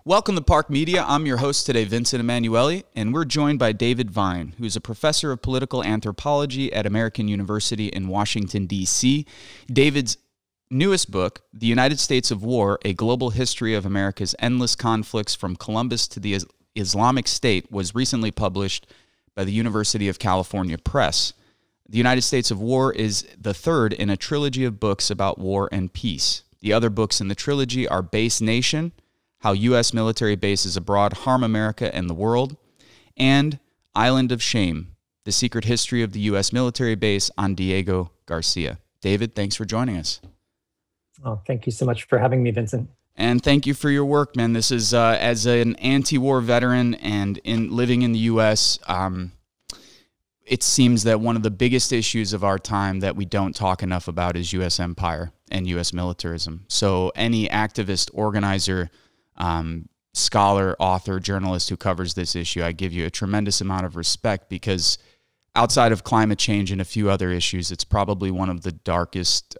Welcome to Park Media. I'm your host today, Vince Emanuele, and we're joined by David Vine, who's a professor of political anthropology at American University in Washington, D.C. David's newest book, The United States of War, A Global History of America's Endless Conflicts from Columbus to the Islamic State, was recently published by the University of California Press. The United States of War is the third in a trilogy of books about war and peace. The other books in the trilogy are Base Nation, How U.S. Military Bases Abroad Harm America and the World, and Island of Shame, The Secret History of the U.S. Military Base on Diego Garcia. David, thanks for joining us. Oh, thank you so much for having me, Vincent. And thank you for your work, man. This is, as an anti-war veteran and living in the U.S., it seems that one of the biggest issues of our time that we don't talk enough about is U.S. empire and U.S. militarism. So any activist, organizer, scholar, author, journalist who covers this issue, I give you a tremendous amount of respect, because outside of climate change and a few other issues, it's probably one of the darkest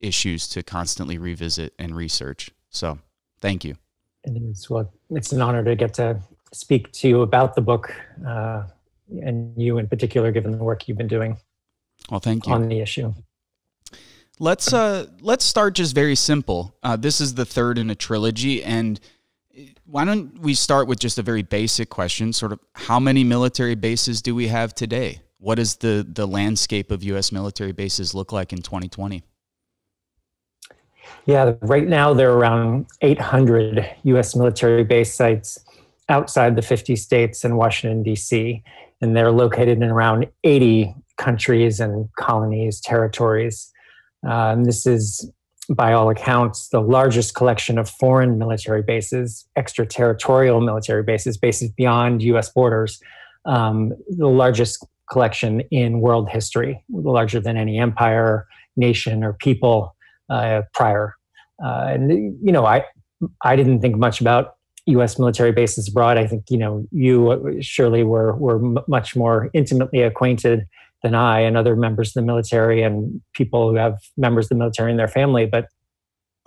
issues to constantly revisit and research. So thank you. Well, it's an honor to get to speak to you about the book, and you in particular, given the work you've been doing. Well, thank you. On the issue. Let's start just very simple. This is the third in a trilogy, and why don't we start with just a very basic question, sort of how many military bases do we have today? What does the landscape of U.S. military bases look like in 2020? Yeah, right now there are around 800 U.S. military base sites outside the 50 states and Washington, D.C., and they're located in around 80 countries and colonies, territories. And this is, by all accounts, the largest collection of foreign military bases, extraterritorial military bases, bases beyond U.S. borders, the largest collection in world history, larger than any empire, nation, or people prior. And, you know, I didn't think much about U.S. military bases abroad. I think, you know, you surely were much more intimately acquainted than I and other members of the military and people who have members of the military in their family. But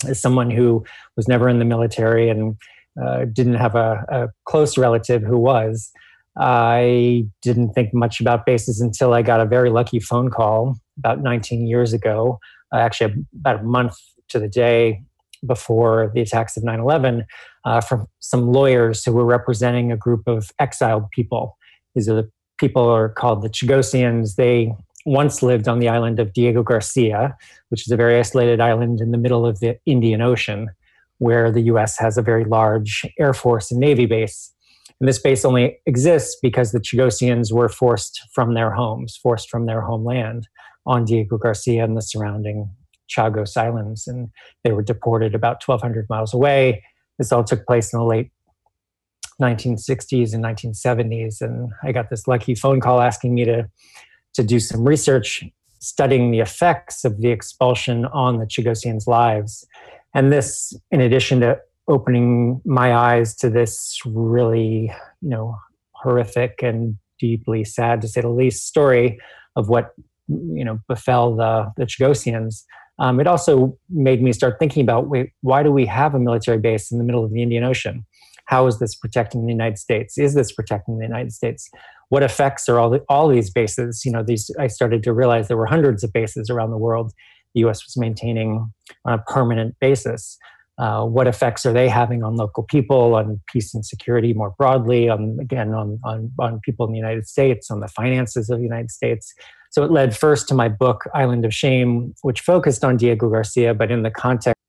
as someone who was never in the military and didn't have a close relative who was, I didn't think much about bases until I got a very lucky phone call about 19 years ago, actually about a month to the day before the attacks of 9/11, from some lawyers who were representing a group of exiled people. These are the people are called the Tragosians. They once lived on the island of Diego Garcia, which is a very isolated island in the middle of the Indian Ocean, where the U.S. has a very large Air Force and Navy base. And this base only exists because the Tragosians were forced from their homes, forced from their homeland on Diego Garcia and the surrounding Chagos Islands. And they were deported about 1,200 miles away. This all took place in the late 1960s and 1970s. And I got this lucky phone call asking me to do some research studying the effects of the expulsion on the Chagosians' lives. And this, in addition to opening my eyes to this really, you know, horrific and deeply sad, to say the least, story of what, you know, befell the Tragosians, it also made me start thinking about, wait, why do we have a military base in the middle of the Indian Ocean? How is this protecting the United States? Is this protecting the United States? What effects are all these bases? You know, I started to realize there were hundreds of bases around the world the U.S. was maintaining on a permanent basis. What effects are they having on local people, on peace and security more broadly, on people in the United States, on the finances of the United States? So it led first to my book, Island of Shame, which focused on Diego Garcia, but in the context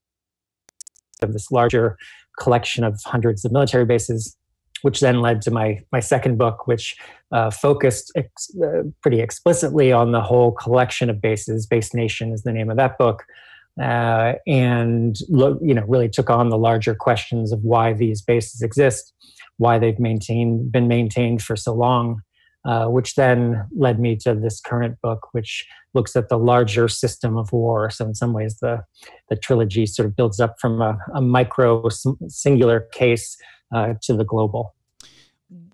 of this larger collection of hundreds of military bases, which then led to my second book, which focused pretty explicitly on the whole collection of bases. Base Nation is the name of that book, and really took on the larger questions of why these bases exist, why they've been maintained for so long, which then led me to this current book, which looks at the larger system of war. So in some ways, the trilogy sort of builds up from a micro singular case to the global.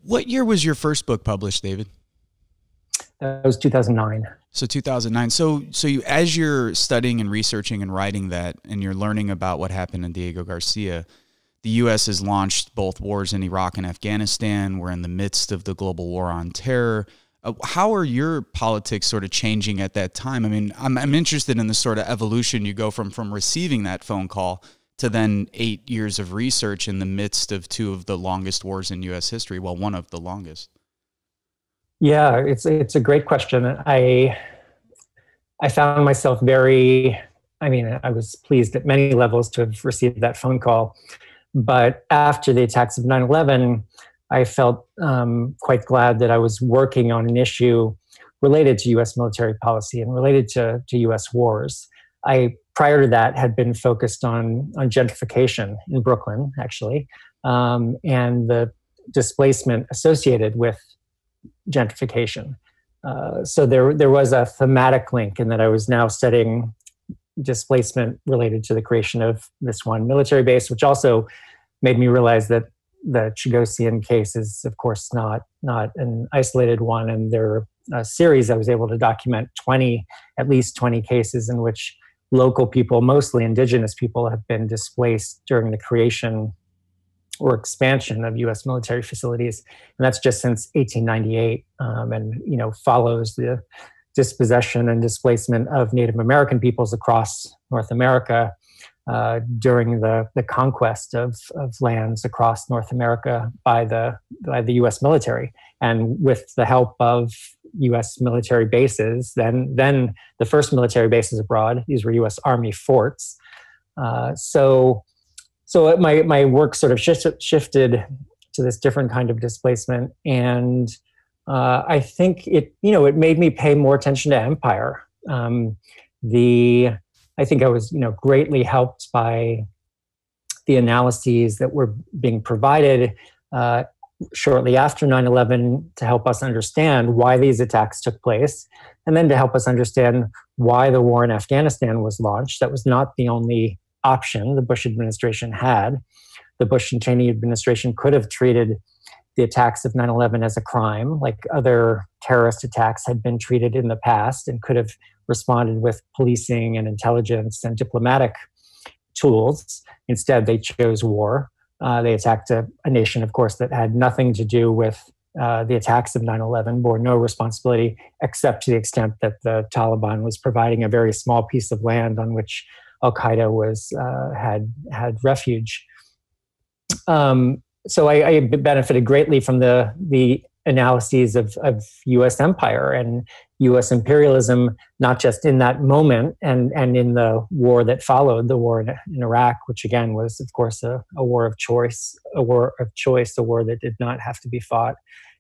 What year was your first book published, David? That was 2009. So 2009. So you, as you're studying and researching and writing that, and you're learning about what happened in Diego Garcia, the U.S. has launched both wars in Iraq and Afghanistan. We're in the midst of the global war on terror. How are your politics sort of changing at that time? I mean, I'm interested in the sort of evolution you go from receiving that phone call to then 8 years of research in the midst of two of the longest wars in U.S. history. Well, one of the longest. Yeah, it's a great question. I found myself I was pleased at many levels to have received that phone call. But after the attacks of 9/11, I felt quite glad that I was working on an issue related to U.S. military policy and related to U.S. wars. I, prior to that, had been focused on gentrification in Brooklyn, actually, and the displacement associated with gentrification. So there was a thematic link in that I was now studying displacement related to the creation of this one military base, which also made me realize that the Tragosian case is, of course, not an isolated one, and there are a series I was able to document at least 20 cases in which local people, mostly indigenous people, have been displaced during the creation or expansion of U.S. military facilities, and that's just since 1898, and follows the dispossession and displacement of Native American peoples across North America during the conquest of lands across North America by the U.S. military, and with the help of U.S. military bases. Then the first military bases abroad, these were U.S. Army forts. So my work sort of shifted to this different kind of displacement, and I think it made me pay more attention to empire. I think I was greatly helped by the analyses that were being provided shortly after 9/11 to help us understand why these attacks took place, and then to help us understand why the war in Afghanistan was launched. That was not the only option the Bush administration had. The Bush and Cheney administration could have treated the attacks of 9/11 as a crime, like other terrorist attacks had been treated in the past, and could have responded with policing and intelligence and diplomatic tools. Instead, they chose war. They attacked a nation, of course, that had nothing to do with the attacks of 9/11, bore no responsibility, except to the extent that the Taliban was providing a very small piece of land on which Al-Qaeda had refuge. So I benefited greatly from the analyses of U.S. empire and U.S. imperialism, not just in that moment and in the war that followed, the war in Iraq, which again was, of course, a war of choice, a war that did not have to be fought,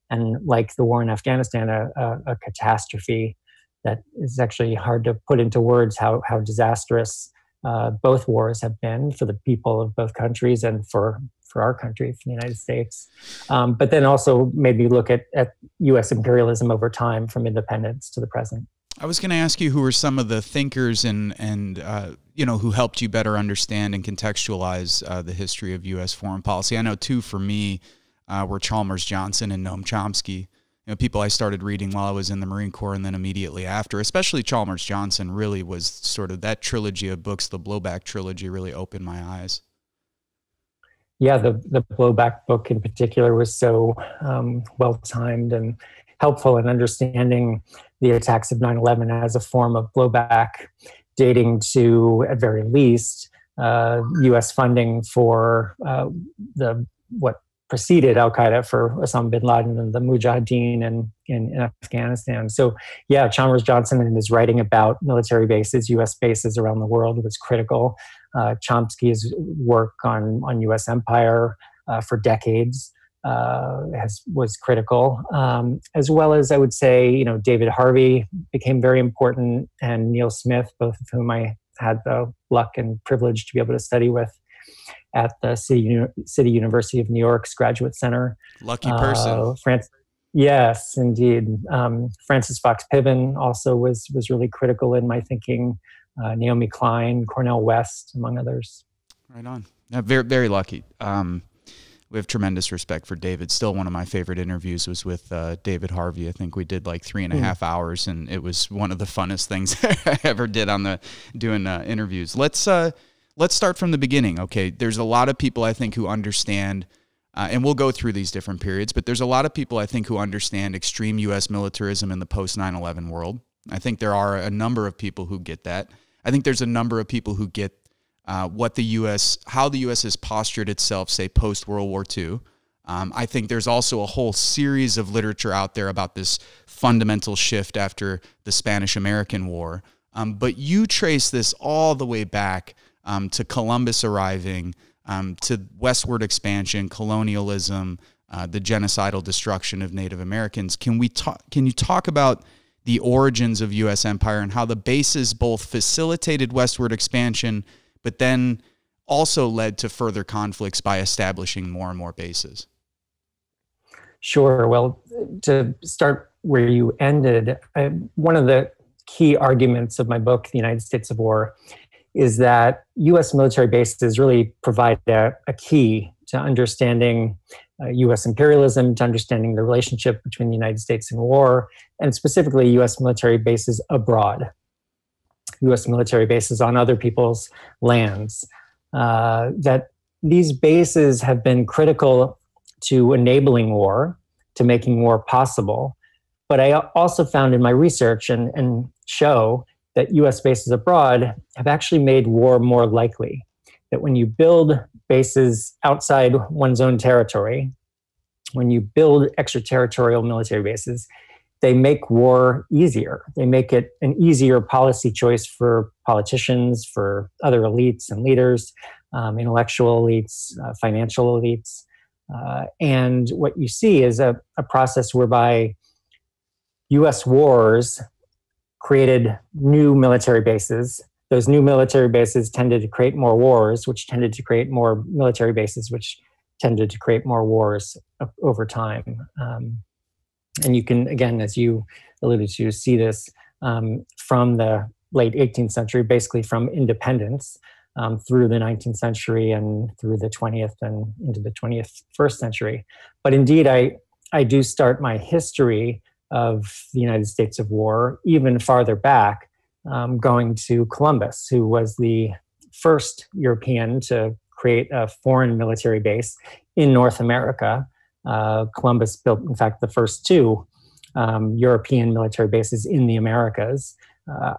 and like the war in Afghanistan, a catastrophe that is actually hard to put into words how disastrous both wars have been for the people of both countries and for our country, for the United States. But then also made me look at U.S. imperialism over time from independence to the present. I was going to ask you who were some of the thinkers and who helped you better understand and contextualize the history of U.S. foreign policy. I know two for me were Chalmers Johnson and Noam Chomsky. People I started reading while I was in the Marine Corps and then immediately after, especially Chalmers Johnson, really was sort of that trilogy of books, the Blowback Trilogy, really opened my eyes. Yeah, the Blowback book in particular was so well-timed and helpful in understanding the attacks of 9/11 as a form of blowback, dating to, at very least, U.S. funding for what preceded Al-Qaeda, for Osama bin Laden and the Mujahideen in Afghanistan. So yeah, Chalmers Johnson and his writing about military bases, U.S. bases around the world, was critical. Chomsky's work on U.S. empire for decades was critical, as well as, I would say, David Harvey became very important, and Neil Smith, both of whom I had the luck and privilege to be able to study with at the City University of New York's Graduate Center. Lucky person. Yes, indeed. Francis Fox Piven also was really critical in my thinking. Naomi Klein, Cornel West, among others. Right on. Very, very lucky. We have tremendous respect for David. Still, one of my favorite interviews was with David Harvey. I think we did like 3.5 hours, and it was one of the funnest things I ever did on doing interviews. Let's let's start from the beginning. Okay, there's a lot of people I think who understand, and we'll go through these different periods, but there's a lot of people I think who understand extreme U.S. militarism in the post 9/11 world. I think there are a number of people who get that. I think there's a number of people who get what the U.S., how the U.S. has postured itself, say, post-World War II. I think there's also a whole series of literature out there about this fundamental shift after the Spanish-American War. But you trace this all the way back to Columbus arriving, to westward expansion, colonialism, the genocidal destruction of Native Americans. Can you talk about the origins of U.S. empire and how the bases both facilitated westward expansion, but then also led to further conflicts by establishing more and more bases? Sure. Well, to start where you ended, one of the key arguments of my book, The United States of War, is that U.S. military bases really provide a key to understanding U.S. imperialism, to understanding the relationship between the United States and war, and specifically U.S. military bases abroad, U.S. military bases on other people's lands. That these bases have been critical to enabling war, to making war possible. But I also found in my research and show that U.S. bases abroad have actually made war more likely. That when you build bases outside one's own territory, when you build extraterritorial military bases, they make war easier. They make it an easier policy choice for politicians, for other elites and leaders, intellectual elites, financial elites. And what you see is a process whereby U.S. wars created new military bases. Those new military bases tended to create more wars, which tended to create more military bases, which tended to create more wars over time. And you can, again, as you alluded to, see this from the late 18th century, basically from independence through the 19th century and through the 20th and into the 21st century. But indeed, I do start my history of the United States of War even farther back, going to Columbus, who was the first European to create a foreign military base in North America. Columbus built, in fact, the first two European military bases in the Americas.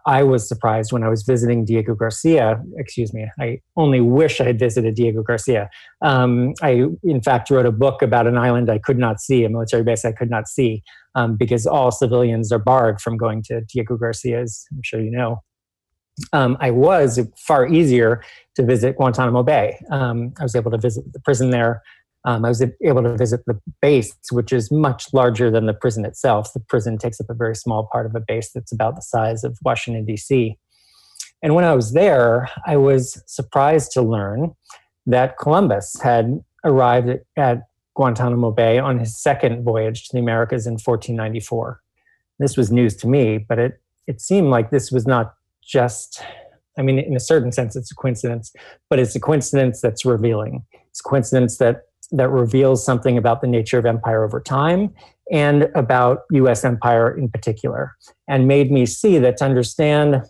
I was surprised when I was visiting Diego Garcia. Excuse me, I only wish I had visited Diego Garcia. I, in fact, wrote a book about an island I could not see, a military base I could not see, because all civilians are barred from going to Diego Garcia, as I'm sure you know. I was far easier to visit Guantanamo Bay. I was able to visit the prison there. I was able to visit the base, which is much larger than the prison itself. The prison takes up a very small part of a base that's about the size of Washington, D.C. And when I was there, I was surprised to learn that Columbus had arrived at Guantanamo Bay on his second voyage to the Americas in 1494. This was news to me, but it seemed like this was not just, I mean, in a certain sense, it's a coincidence, but it's a coincidence that's revealing. It's a coincidence that reveals something about the nature of empire over time and about U.S. empire in particular, and made me see that to understand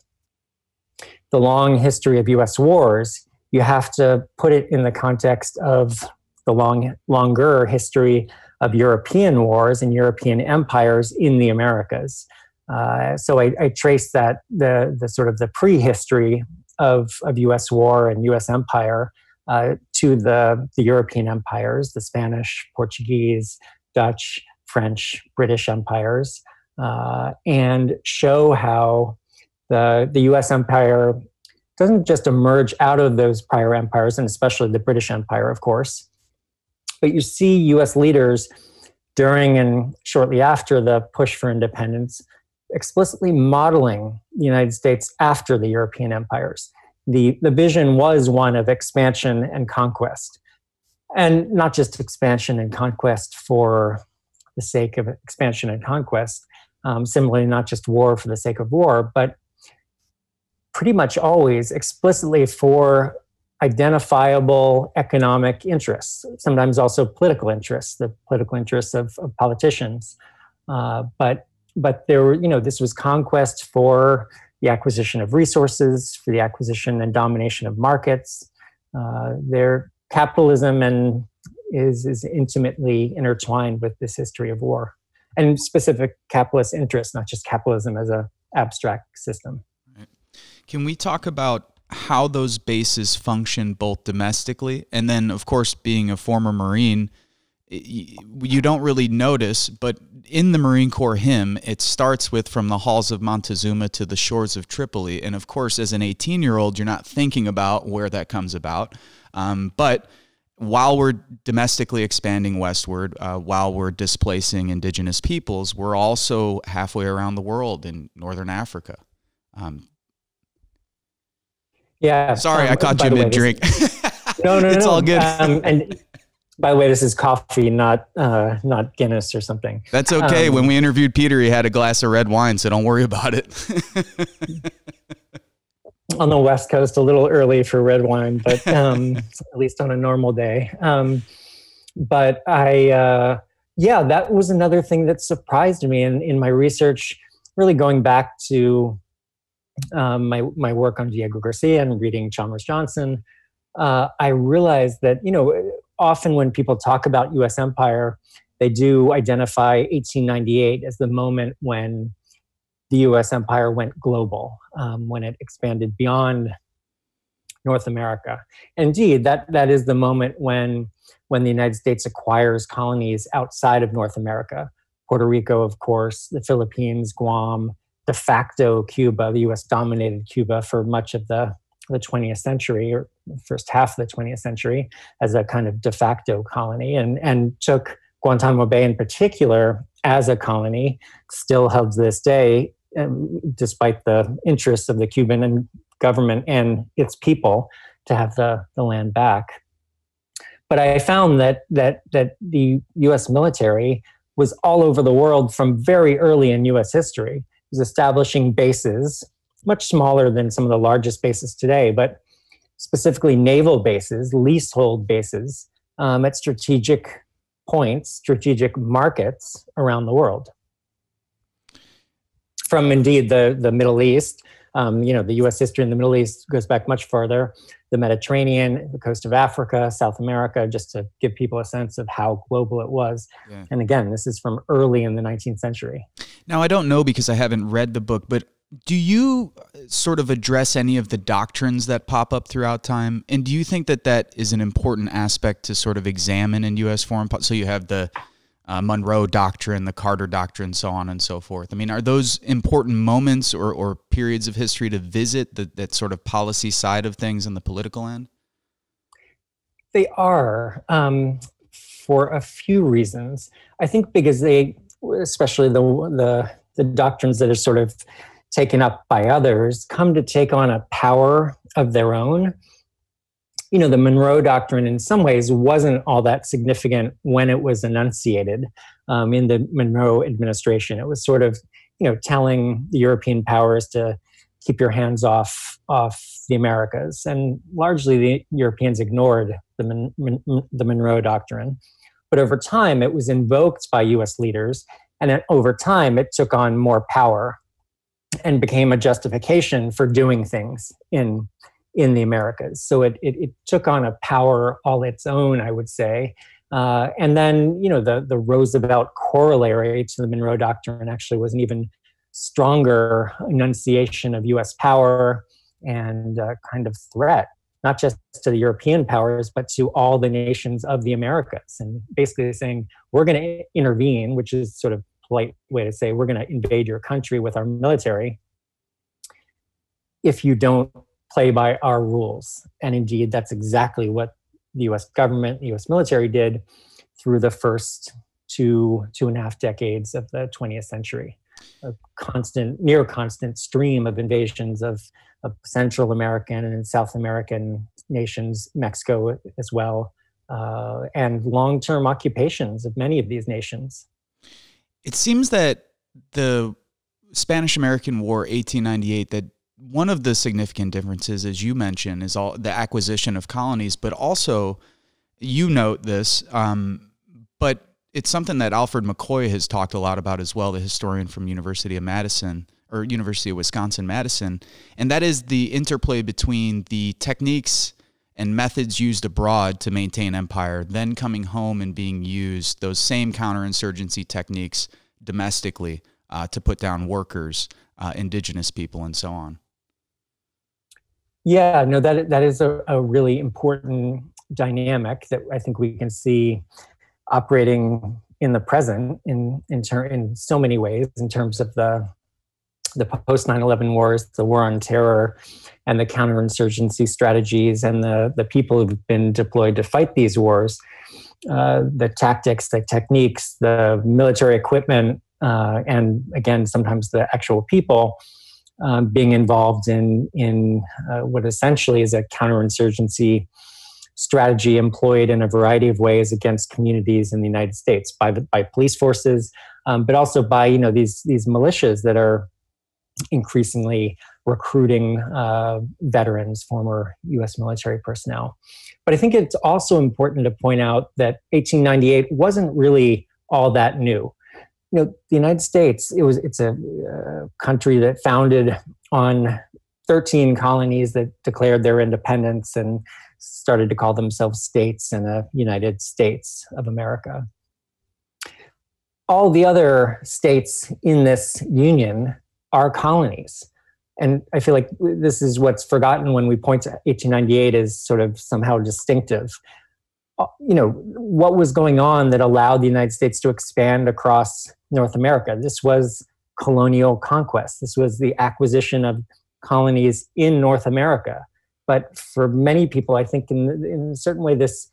the long history of U.S. wars, you have to put it in the context of the longer history of European wars and European empires in the Americas. So I traced that the sort of the prehistory of U.S. war and U.S. empire to the European empires, the Spanish, Portuguese, Dutch, French, British empires, and show how the U.S. empire doesn't just emerge out of those prior empires, and especially the British Empire, of course, but you see U.S. leaders during and shortly after the push for independence explicitly modeling the United States after the European empires. The vision was one of expansion and conquest, and not just expansion and conquest for the sake of expansion and conquest, similarly not just war for the sake of war, but pretty much always explicitly for identifiable economic interests, sometimes also political interests, the political interests of politicians. But there were, this was conquest for the acquisition of resources, for the acquisition and domination of markets. Their capitalism and is intimately intertwined with this history of war and specific capitalist interests, not just capitalism as an abstract system. Right. Can we talk about how those bases function both domestically and then, of course, being a former Marine, you don't really notice, but in the Marine Corps hymn, it starts with from the halls of Montezuma to the shores of Tripoli. And of course, as an 18-year-old, you're not thinking about where that comes about. But while we're domestically expanding westward, while we're displacing indigenous peoples, we're also halfway around the world in Northern Africa. Yeah. Sorry, I caught you mid-drink. No, it's all good. And by the way, this is coffee, not Guinness or something. That's okay. When we interviewed Peter, he had a glass of red wine, so don't worry about it. On the West Coast, a little early for red wine, but at least on a normal day. But that was another thing that surprised me in my research, really going back to my work on Diego Garcia and reading Chalmers Johnson. I realized that, often when people talk about U.S. empire, they do identify 1898 as the moment when the U.S. empire went global, when it expanded beyond North America. Indeed, that is the moment when the United States acquires colonies outside of North America. Puerto Rico, of course, the Philippines, Guam, de facto Cuba. The U.S. dominated Cuba for much of the 20th century, or the first half of the 20th century, as a kind of de facto colony, and took Guantanamo Bay in particular as a colony, still held to this day, despite the interests of the Cuban government and its people to have the land back. But I found that the U.S. military was all over the world from very early in U.S. history. It was establishing bases, much smaller than some of the largest bases today, but specifically naval bases, leasehold bases, at strategic points, strategic markets around the world. From indeed the Middle East, the U.S. history in the Middle East goes back much further, the Mediterranean, the coast of Africa, South America, just to give people a sense of how global it was. Yeah. And again, this is from early in the 19th century. Now, I don't know because I haven't read the book, but do you sort of address any of the doctrines that pop up throughout time? And do you think that is an important aspect to sort of examine in U.S. foreign policy? So you have the Monroe Doctrine, the Carter Doctrine, so on and so forth. I mean, are those important moments or periods of history to visit, that sort of policy side of things on the political end? They are, for a few reasons. I think because they, especially the doctrines that are sort of taken up by others, come to take on a power of their own. The Monroe Doctrine in some ways wasn't all that significant when it was enunciated in the Monroe administration. It was sort of, telling the European powers to keep your hands off the Americas. And largely the Europeans ignored the Monroe Doctrine. But over time, it was invoked by U.S. leaders. And then over time, it took on more power and became a justification for doing things in the Americas. So it took on a power all its own, I would say. And then, the Roosevelt corollary to the Monroe Doctrine actually was an even stronger enunciation of U.S. power and kind of threat, not just to the European powers, but to all the nations of the Americas. And basically saying, we're going to intervene, which is sort of polite way to say we're going to invade your country with our military if you don't play by our rules. And indeed, that's exactly what the U.S. government, the U.S. military did through the first two and a half decades of the 20th century. A near constant stream of invasions of Central American and South American nations, Mexico as well, and long-term occupations of many of these nations. It seems that the Spanish-American War, 1898, that one of the significant differences, as you mentioned, is all the acquisition of colonies, but also, you note this, but it's something that Alfred McCoy has talked a lot about as well, the historian from University of Madison, or University of Wisconsin-Madison, and that is the interplay between the techniques and methods used abroad to maintain empire, then coming home and being used, those same counterinsurgency techniques domestically to put down workers, indigenous people, and so on. Yeah, no, that is a really important dynamic that I think we can see operating in the present in so many ways, in terms of the post 9/11 wars, the war on terror, and the counterinsurgency strategies, and the people who've been deployed to fight these wars, the tactics, the techniques, the military equipment, and again, sometimes the actual people being involved in what essentially is a counterinsurgency strategy employed in a variety of ways against communities in the United States by police forces, but also by these militias that are increasingly recruiting veterans, former U.S. military personnel. But I think it's also important to point out that 1898 wasn't really all that new. The United States, it's a country that founded on 13 colonies that declared their independence and started to call themselves states in the United States of America. All the other states in this union are colonies. And I feel like this is what's forgotten when we point to 1898 as sort of somehow distinctive. What was going on that allowed the United States to expand across North America? This was colonial conquest. This was the acquisition of colonies in North America. But for many people, I think in a certain way, this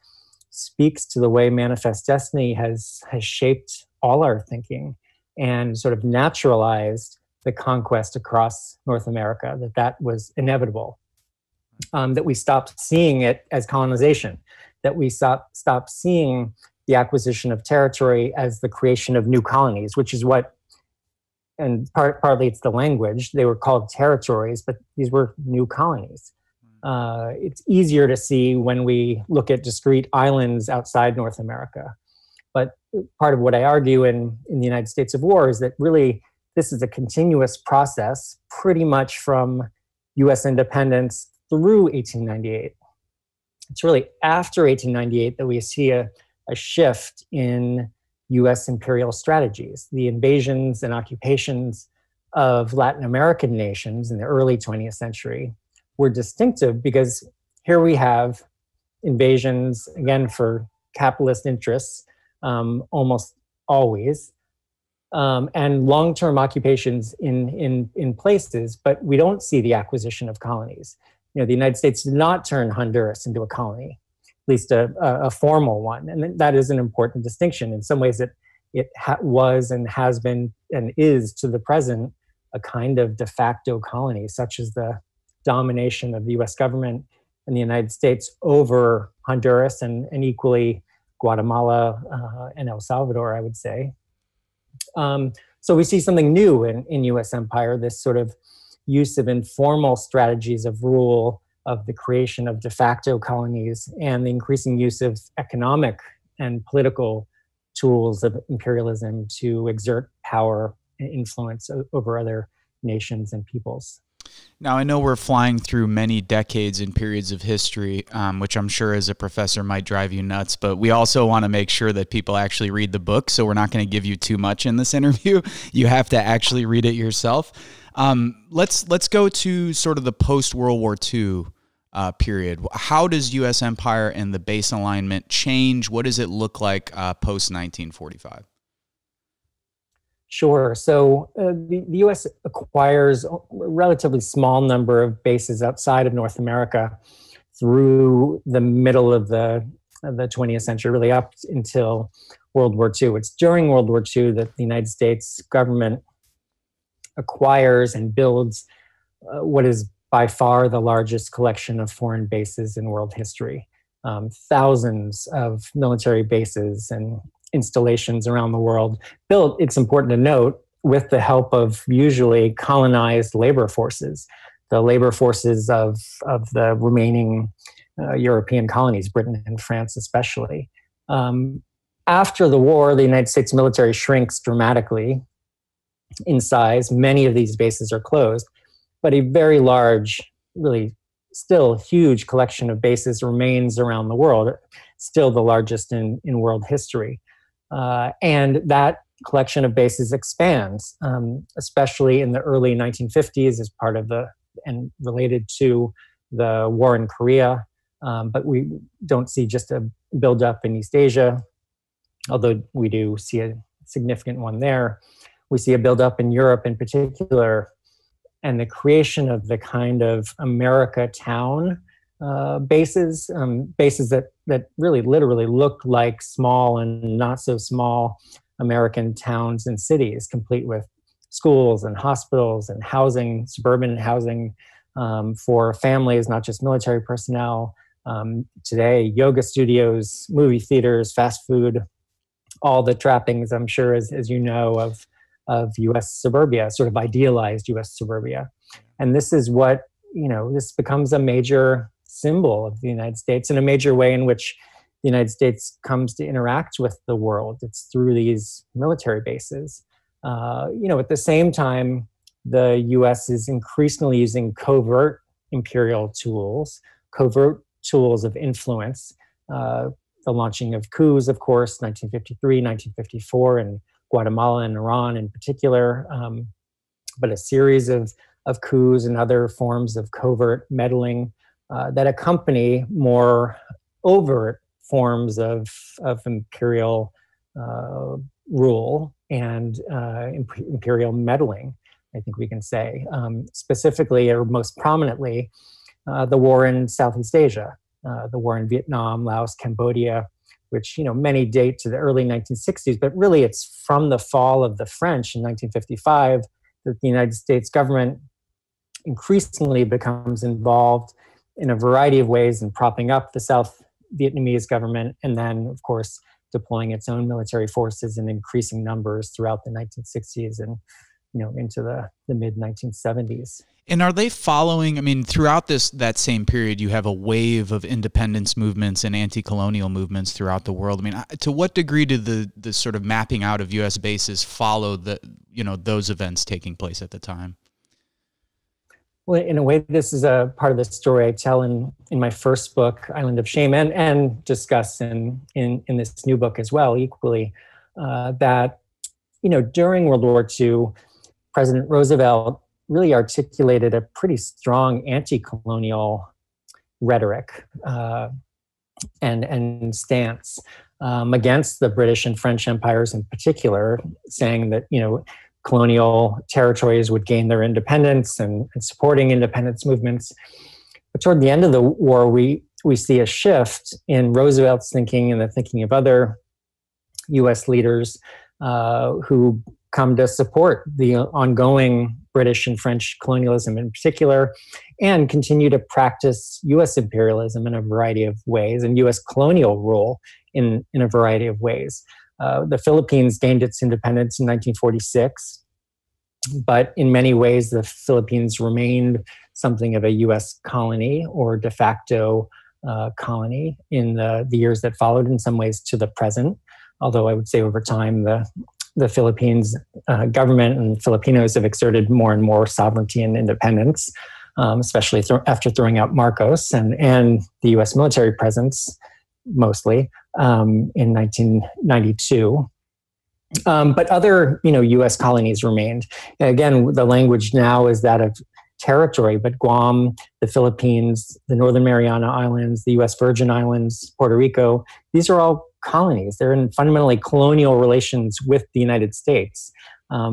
speaks to the way Manifest Destiny has shaped all our thinking and sort of naturalized the conquest across North America, that was inevitable, that we stopped seeing it as colonization, that we stopped seeing the acquisition of territory as the creation of new colonies, which is what, and partly it's the language, they were called territories, but these were new colonies. It's easier to see when we look at discrete islands outside North America. But part of what I argue in the United States of War is that really this is a continuous process pretty much from US independence through 1898. It's really after 1898 that we see a shift in US imperial strategies. The invasions and occupations of Latin American nations in the early 20th century were distinctive because here we have invasions, again, for capitalist interests, almost always, and long-term occupations in places, but we don't see the acquisition of colonies. The United States did not turn Honduras into a colony, at least a formal one, and that is an important distinction. In some ways, it was and has been and is to the present a kind of de facto colony, such as the domination of the U.S. government and the United States over Honduras and equally Guatemala and El Salvador, I would say. So we see something new in U.S. empire, this sort of use of informal strategies of rule, of the creation of de facto colonies, and the increasing use of economic and political tools of imperialism to exert power and influence over other nations and peoples. Now, I know we're flying through many decades and periods of history, which I'm sure as a professor might drive you nuts, but we also want to make sure that people actually read the book, so we're not going to give you too much in this interview. You have to actually read it yourself. Let's go to sort of the post-World War II period. How does U.S. empire and the base alignment change? What does it look like post-1945? Sure. So the U.S. acquires a relatively small number of bases outside of North America through the middle of the 20th century, really up until World War II. It's during World War II that the United States government acquires and builds what is by far the largest collection of foreign bases in world history. Thousands of military bases and installations around the world, built, it's important to note, with the help of usually colonized labor forces, the labor forces of the remaining European colonies, Britain and France especially. After the war, the United States military shrinks dramatically. in size. Many of these bases are closed, but a very large, really still huge collection of bases remains around the world, still the largest in world history. And that collection of bases expands, especially in the early 1950s as part of and related to the war in Korea. But we don't see just a buildup in East Asia, although we do see a significant one there. We see a buildup in Europe in particular, and the creation of the kind of America town bases, bases that really literally look like small and not so small American towns and cities, complete with schools and hospitals and housing, suburban housing for families, not just military personnel. Today, yoga studios, movie theaters, fast food, all the trappings, I'm sure, as you know, of U.S. suburbia, sort of idealized U.S. suburbia. And this is what, this becomes a major symbol of the United States and a major way in which the United States comes to interact with the world. It's through these military bases. At the same time, the U.S. is increasingly using covert imperial tools, covert tools of influence. The launching of coups, of course, 1953, 1954, in Guatemala and Iran in particular, but a series of coups and other forms of covert meddling that accompany more overt forms of imperial rule and imperial meddling, I think we can say. Specifically, or most prominently, the war in Southeast Asia, the war in Vietnam, Laos, Cambodia, which many date to the early 1960s, but really it's from the fall of the French in 1955 that the United States government increasingly becomes involved in a variety of ways in propping up the South Vietnamese government, and then, of course, deploying its own military forces in increasing numbers throughout the 1960s and into the mid 1970s. And are they following, throughout that same period, you have a wave of independence movements and anti-colonial movements throughout the world. To what degree did the sort of mapping out of U.S. bases follow those events taking place at the time? Well, in a way, this is a part of the story I tell in my first book, Island of Shame, and discuss in this new book as well, equally, that, during World War II, President Roosevelt really articulated a pretty strong anti-colonial rhetoric and stance against the British and French empires in particular, saying that, colonial territories would gain their independence and supporting independence movements. But toward the end of the war, we see a shift in Roosevelt's thinking and the thinking of other U.S. leaders who come to support the ongoing British and French colonialism in particular, and continue to practice U.S. imperialism in a variety of ways and U.S. colonial rule in a variety of ways. The Philippines gained its independence in 1946, but in many ways the Philippines remained something of a U.S. colony or de facto colony in the years that followed, in some ways to the present, although I would say over time the Philippines government and Filipinos have exerted more and more sovereignty and independence, especially after throwing out Marcos and the U.S. military presence, mostly, in 1992. But other, U.S. colonies remained. Again, the language now is that of territory, but Guam, the Philippines, the Northern Mariana Islands, the U.S. Virgin Islands, Puerto Rico, these are all colonies. They're in fundamentally colonial relations with the United States,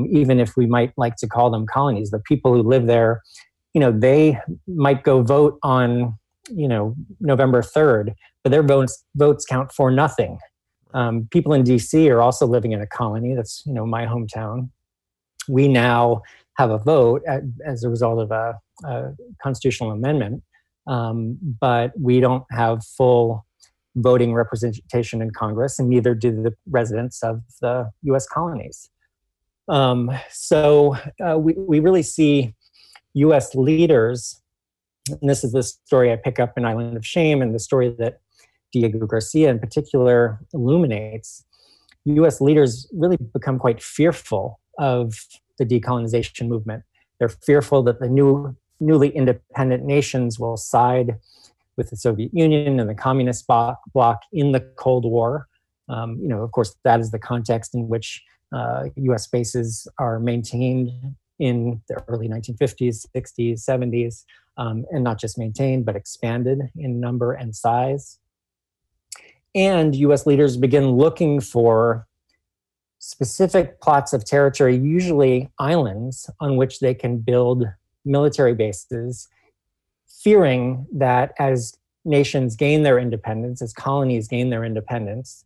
even if we might like to call them colonies. The people who live there, they might go vote on, November 3rd, but their votes count for nothing. People in D.C. are also living in a colony. That's, my hometown. We now have a vote as a result of a constitutional amendment, but we don't have full voting representation in Congress, and neither do the residents of the U.S. colonies. So we really see U.S. leaders, and this is the story I pick up in Island of Shame, and the story that Diego Garcia in particular illuminates. U.S. leaders really become quite fearful of the decolonization movement. They're fearful that the newly independent nations will side with the Soviet Union and the communist bloc in the Cold War. Of course, that is the context in which U.S. bases are maintained in the early 1950s, 60s, 70s, and not just maintained, but expanded in number and size. And U.S. leaders begin looking for specific plots of territory, usually islands, on which they can build military bases, fearing that as nations gain their independence, as colonies gain their independence,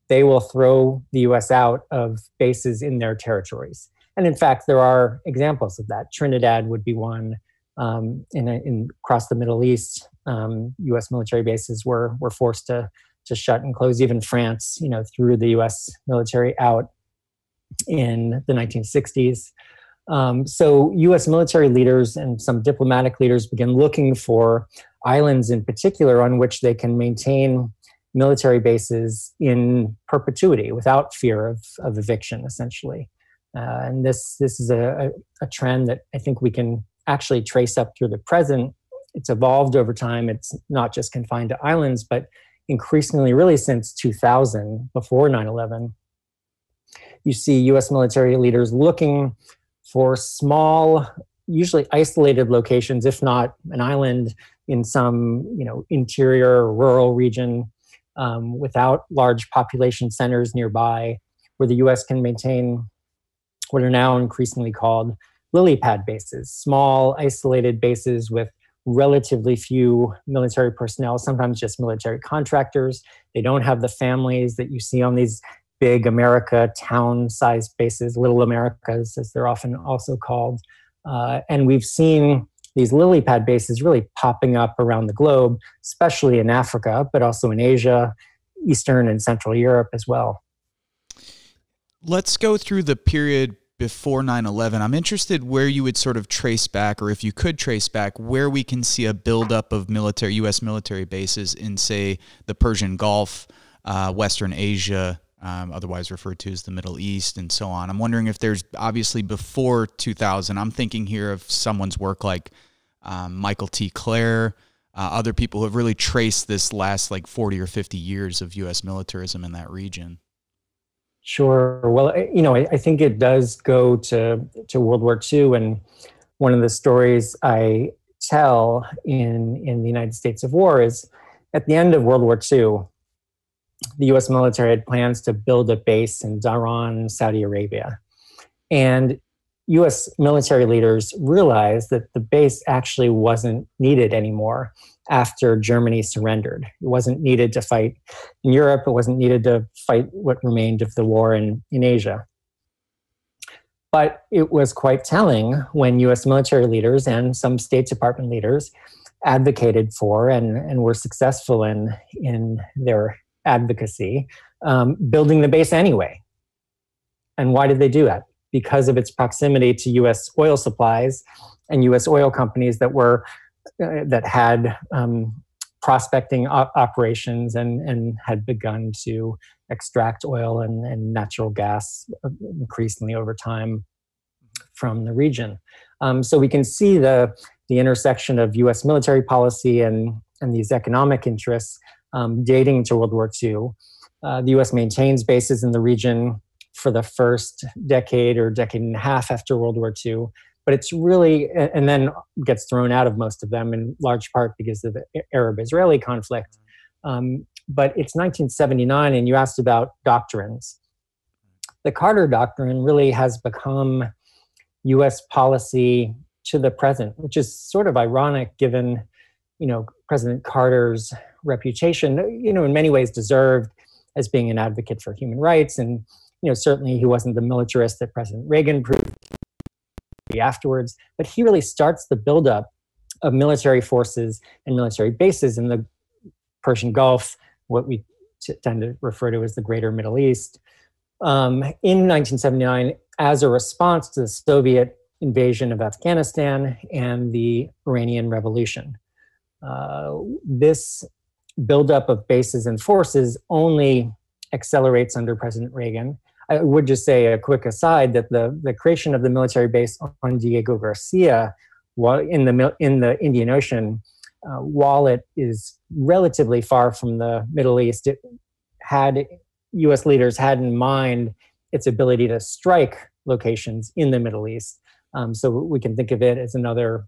they will throw the US out of bases in their territories. And in fact, there are examples of that. Trinidad would be one. Across the Middle East, US military bases were forced to shut and close. Even France, threw the US military out in the 1960s. So US military leaders and some diplomatic leaders begin looking for islands in particular on which they can maintain military bases in perpetuity without fear of eviction, essentially. And this is a trend that I think we can actually trace up through the present. It's evolved over time. It's not just confined to islands, but increasingly, really since 2000, before 9/11, you see US military leaders looking for small, usually isolated locations, if not an island in some interior rural region without large population centers nearby, where the US can maintain what are now increasingly called lily pad bases, small isolated bases with relatively few military personnel, sometimes just military contractors. They don't have the families that you see on these big America town-sized bases, little Americas, as they're often also called. And we've seen these lily pad bases really popping up around the globe, especially in Africa, but also in Asia, Eastern and Central Europe as well. Let's go through the period before 9/11. I'm interested where you would sort of trace back, or if you could trace back, where we can see a buildup of U.S. military bases in, say, the Persian Gulf, Western Asia, otherwise referred to as the Middle East, and so on. I'm wondering if there's, obviously before 2000, I'm thinking here of someone's work like Michael T. Clare, other people who have really traced this last 40 or 50 years of U.S. militarism in that region. Sure. Well, I think it does go to World War II. And one of the stories I tell in the United States of War is at the end of World War II, the U.S. military had plans to build a base in Dhahran, Saudi Arabia. And U.S. military leaders realized that the base actually wasn't needed anymore after Germany surrendered. It wasn't needed to fight in Europe. It wasn't needed to fight what remained of the war in Asia. But it was quite telling when U.S. military leaders and some State Department leaders advocated for and were successful in their advocacy, building the base anyway. And why did they do that? Because of its proximity to U.S. oil supplies and U.S. oil companies that had prospecting operations and had begun to extract oil and natural gas increasingly over time from the region. So we can see the intersection of U.S. military policy and these economic interests dating to World War II. The U.S. maintains bases in the region for the first decade or decade and a half after World War II. But it's really, and then gets thrown out of most of them in large part because of the Arab-Israeli conflict. But it's 1979, and you asked about doctrines. The Carter Doctrine really has become U.S. policy to the present, which is sort of ironic given, President Carter's reputation, in many ways deserved as being an advocate for human rights. And, certainly he wasn't the militarist that President Reagan proved afterwards, but he really starts the buildup of military forces and military bases in the Persian Gulf, what we tend to refer to as the Greater Middle East, in 1979 as a response to the Soviet invasion of Afghanistan and the Iranian Revolution. This buildup of bases and forces only accelerates under President Reagan. I would just say a quick aside that the creation of the military base on Diego Garcia in the Indian Ocean, while it is relatively far from the Middle East, U.S. leaders had in mind its ability to strike locations in the Middle East. So we can think of it as another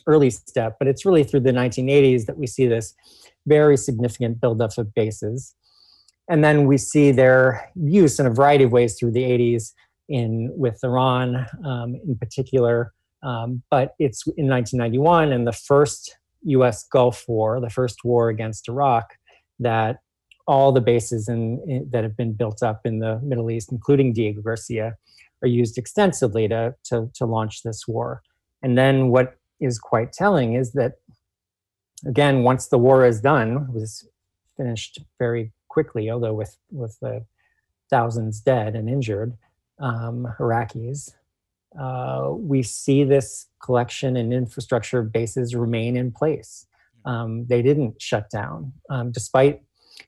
early step, but it's really through the 1980s that we see this very significant buildup of bases. And then we see their use in a variety of ways through the 80s with Iran in particular. But it's in 1991 and the first U.S. Gulf War, the first war against Iraq, that all the bases that have been built up in the Middle East, including Diego Garcia, are used extensively to launch this war. And then what is quite telling is that, again, once the war is done, it was finished very quickly, although with the thousands dead and injured Iraqis, we see this collection and infrastructure of bases remain in place. They didn't shut down, despite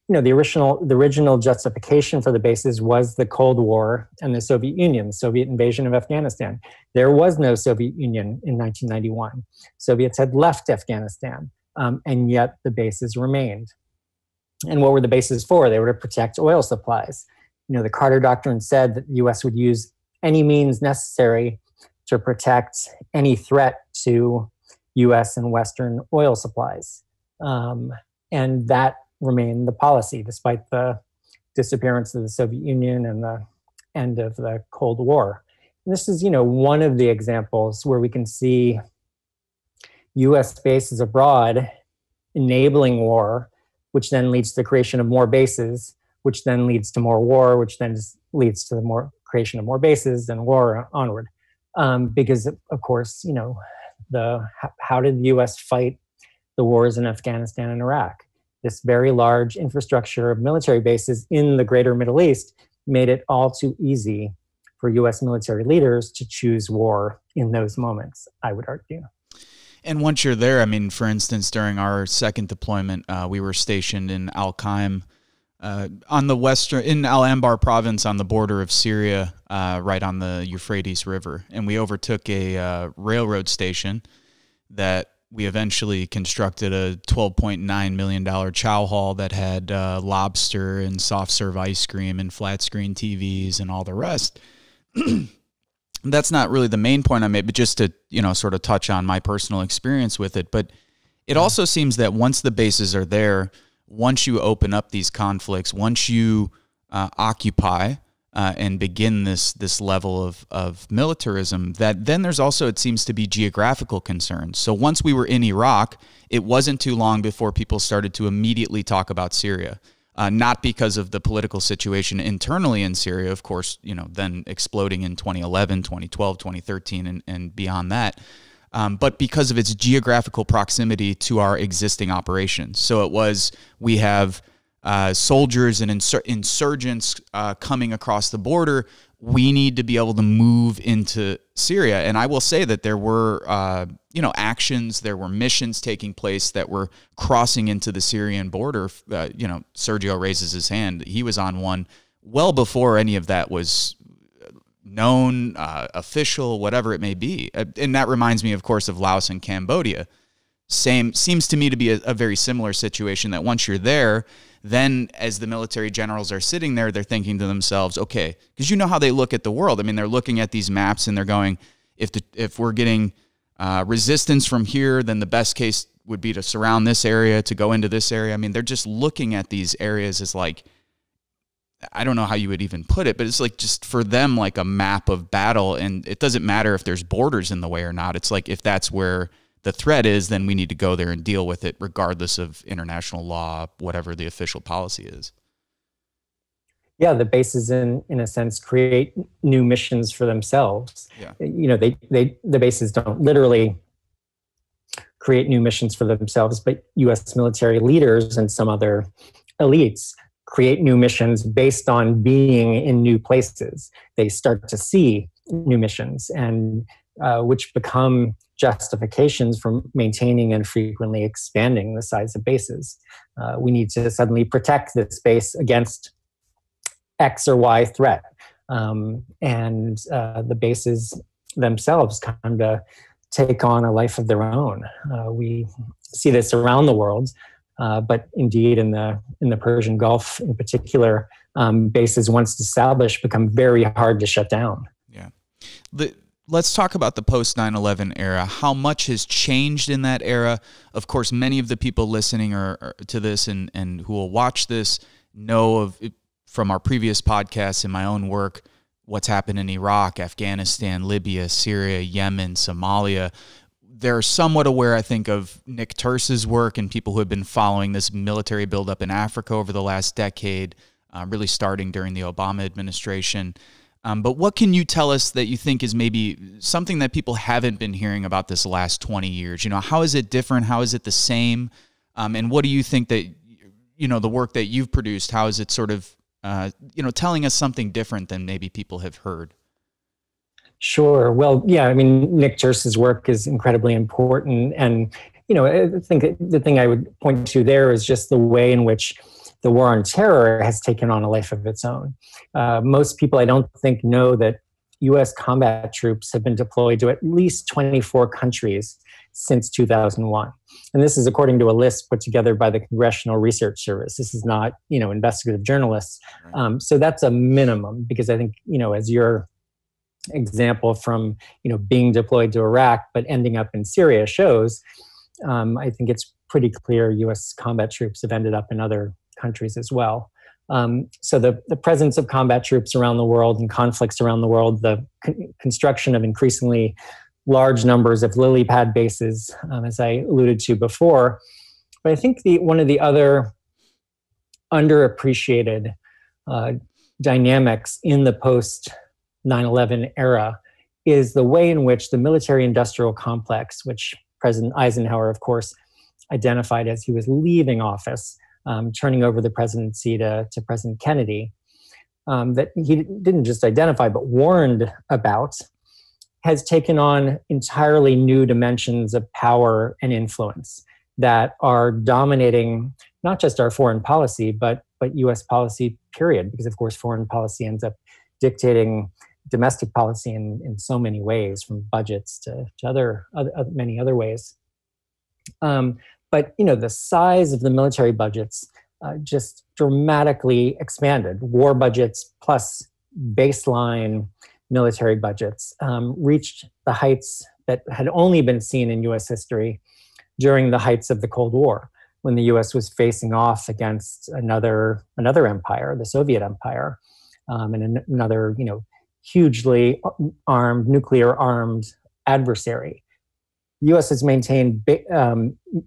the original justification for the bases was the Cold War and the Soviet Union, the Soviet invasion of Afghanistan. There was no Soviet Union in 1991. Soviets had left Afghanistan, and yet the bases remained. And what were the bases for? They were to protect oil supplies. The Carter Doctrine said that the U.S. would use any means necessary to protect any threat to U.S. and Western oil supplies. And that remained the policy, despite the disappearance of the Soviet Union and the end of the Cold War. And this is, one of the examples where we can see U.S. bases abroad enabling war, which then leads to the creation of more bases, which then leads to more war, which then leads to the more creation of more bases and war onward. Because, of course, how did the U.S. fight the wars in Afghanistan and Iraq? This very large infrastructure of military bases in the greater Middle East made it all too easy for U.S. military leaders to choose war in those moments, I would argue. And once you're there, for instance, during our second deployment, we were stationed in Al-Qaim, in Al Anbar province on the border of Syria, right on the Euphrates River. And we overtook a railroad station that we eventually constructed a $12.9 million chow hall that had lobster and soft serve ice cream and flat screen TVs and all the rest. That's not really the main point I made, but just to, sort of touch on my personal experience with it. But it also seems that once the bases are there, once you open up these conflicts, once you occupy and begin this level of militarism, that then there's also, it seems to be, geographical concerns. So once we were in Iraq, it wasn't too long before people started to immediately talk about Syria. Not because of the political situation internally in Syria, of course, then exploding in 2011, 2012, 2013, and beyond that, but because of its geographical proximity to our existing operations. So we have soldiers and insurgents coming across the border. We need to be able to move into Syria. And I will say that there were, actions, there were missions taking place that were crossing into the Syrian border. Sergio raises his hand. He was on one well before any of that was known, official, whatever it may be. And that reminds me, of course, of Laos and Cambodia. Seems to me to be a very similar situation, that once you're there, then as the military generals are sitting there, they're thinking to themselves, okay, because how they look at the world. They're looking at these maps and they're going, if we're getting resistance from here, then the best case would be to surround this area, to go into this area. They're just looking at these areas as like, I don't know how you would even put it, but it's like just for them like a map of battle, and it doesn't matter if there's borders in the way or not. It's like if that's where the threat is, then we need to go there and deal with it regardless of international law, whatever the official policy is. Yeah, the bases in a sense create new missions for themselves. Yeah. The bases don't literally create new missions for themselves, but U.S. military leaders and some other elites create new missions based on being in new places. They start to see new missions, and which become justifications for maintaining and frequently expanding the size of bases. We need to suddenly protect this base against X or Y threat. The bases themselves come to take on a life of their own. We see this around the world, but indeed in the Persian Gulf in particular, bases once established become very hard to shut down. Yeah. Let's talk about the post 9/11 era. How much has changed in that era? Of course, many of the people listening to this and who will watch this know of it from our previous podcasts and my own work, what's happened in Iraq, Afghanistan, Libya, Syria, Yemen, Somalia. They're somewhat aware, I think, of Nick Turse's work and people who have been following this military buildup in Africa over the last decade, really starting during the Obama administration. But what can you tell us that you think is maybe something that people haven't been hearing about this last 20 years? How is it different? How is it the same? And what do you think that, the work that you've produced, how is it sort of, telling us something different than maybe people have heard? Sure. Well, yeah, I mean, Nick Turse's work is incredibly important. And, I think the thing I would point to there is just the way in which the war on terror has taken on a life of its own. Most people, I don't think, know that U.S. combat troops have been deployed to at least 24 countries since 2001. And this is according to a list put together by the Congressional Research Service. This is not, investigative journalists. So that's a minimum, because I think, as your example from, being deployed to Iraq, but ending up in Syria shows, I think it's pretty clear U.S. combat troops have ended up in other countries as well. So the presence of combat troops around the world and conflicts around the world, the construction of increasingly large numbers of lily pad bases, as I alluded to before. But I think one of the other underappreciated dynamics in the post 9/11 era is the way in which the military-industrial complex, which President Eisenhower, of course, identified as he was leaving office, turning over the presidency to President Kennedy, that he didn't just identify but warned about, has taken on entirely new dimensions of power and influence that are dominating not just our foreign policy, but U.S. policy, period. Because, of course, foreign policy ends up dictating domestic policy in so many ways, from budgets to many other ways. But, the size of the military budgets just dramatically expanded. War budgets plus baseline military budgets reached the heights that had only been seen in U.S. history during the heights of the Cold War, when the U.S. was facing off against another empire, the Soviet Empire, and another, hugely armed, nuclear-armed adversary. The U.S. has maintained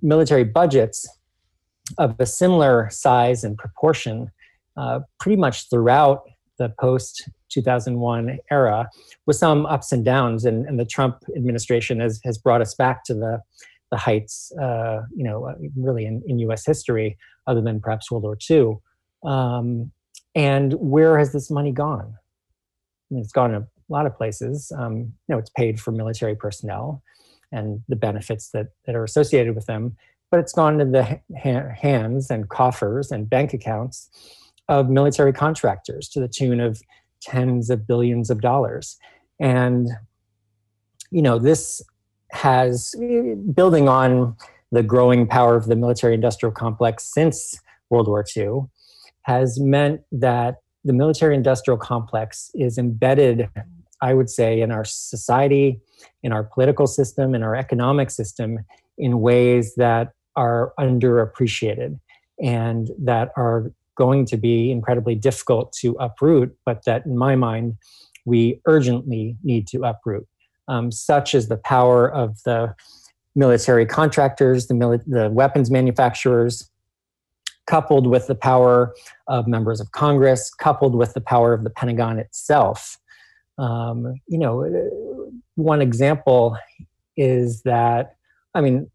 military budgets of a similar size and proportion pretty much throughout the post-2001 era, with some ups and downs. And the Trump administration has brought us back to the heights, really in U.S. history, other than perhaps World War II. And where has this money gone? I mean, it's gone to a lot of places. It's paid for military personnel and the benefits that are associated with them, but it's gone to the hands and coffers and bank accounts of military contractors to the tune of tens of billions of dollars. And, this has, building on the growing power of the military-industrial complex since World War II, has meant that the military-industrial complex is embedded, I would say, in our society, in our political system, in our economic system, in ways that are underappreciated and that are going to be incredibly difficult to uproot, but that, in my mind, we urgently need to uproot, such as the power of the military contractors, the weapons manufacturers, coupled with the power of members of Congress, coupled with the power of the Pentagon itself. One example is that,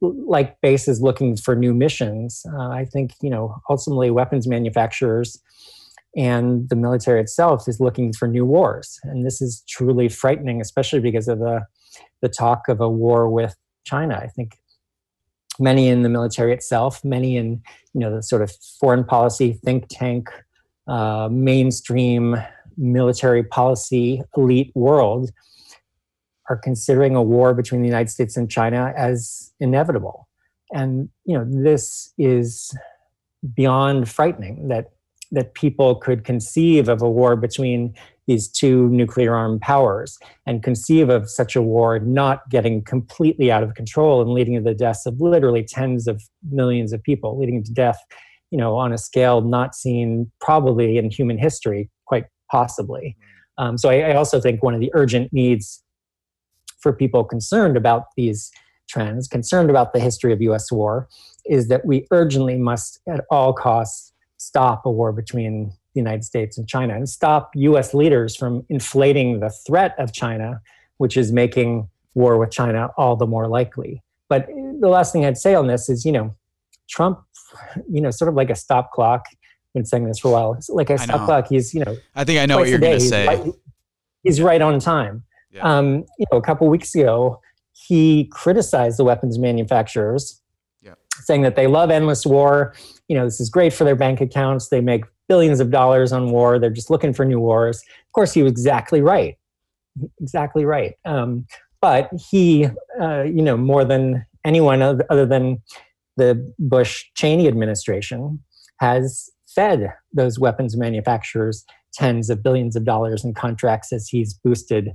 like bases looking for new missions, I think, ultimately weapons manufacturers and the military itself is looking for new wars. And this is truly frightening, especially because of the talk of a war with China. I think many in the military itself, many in, the sort of foreign policy think tank, mainstream military policy elite world are considering a war between the United States and China as inevitable. And, this is beyond frightening that people could conceive of a war between these two nuclear-armed powers and conceive of such a war not getting completely out of control and leading to the deaths of literally tens of millions of people, leading to death, on a scale not seen probably in human history, quite possibly. So I also think one of the urgent needs for people concerned about these trends, concerned about the history of U.S. war, is that we urgently must, at all costs, stop a war between the United States and China and stop U.S. leaders from inflating the threat of China, which is making war with China all the more likely. But the last thing I'd say on this is, Trump, sort of like a stop clock. I've been saying this for a while. It's like a stop clock. He's, I think I know what you're going to say. He's right on time. Yeah. A couple of weeks ago, he criticized the weapons manufacturers, saying that they love endless war. This is great for their bank accounts. They make billions of dollars on war. They're just looking for new wars. Of course, he was exactly right. Exactly right. But he, more than anyone other than the Bush-Cheney administration, has fed those weapons manufacturers tens of billions of dollars in contracts as he's boosted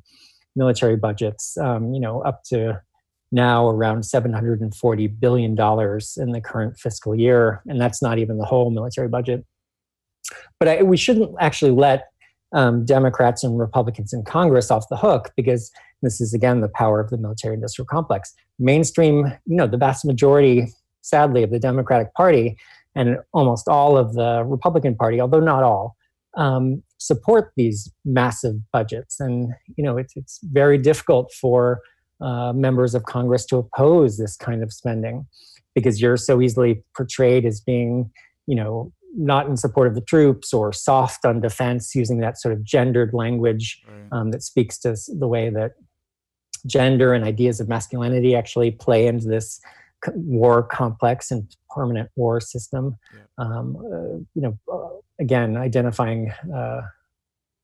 military budgets, up to now around $740 billion in the current fiscal year. And that's not even the whole military budget. But we shouldn't actually let Democrats and Republicans in Congress off the hook, because this is, again, the power of the military-industrial complex. Mainstream, the vast majority, sadly, of the Democratic Party and almost all of the Republican Party, although not all, support these massive budgets. And, it's very difficult for members of Congress to oppose this kind of spending, because you're so easily portrayed as being, not in support of the troops or soft on defense, using that sort of gendered language that speaks to the way that gender and ideas of masculinity actually play into this war complex and permanent war system. Again, identifying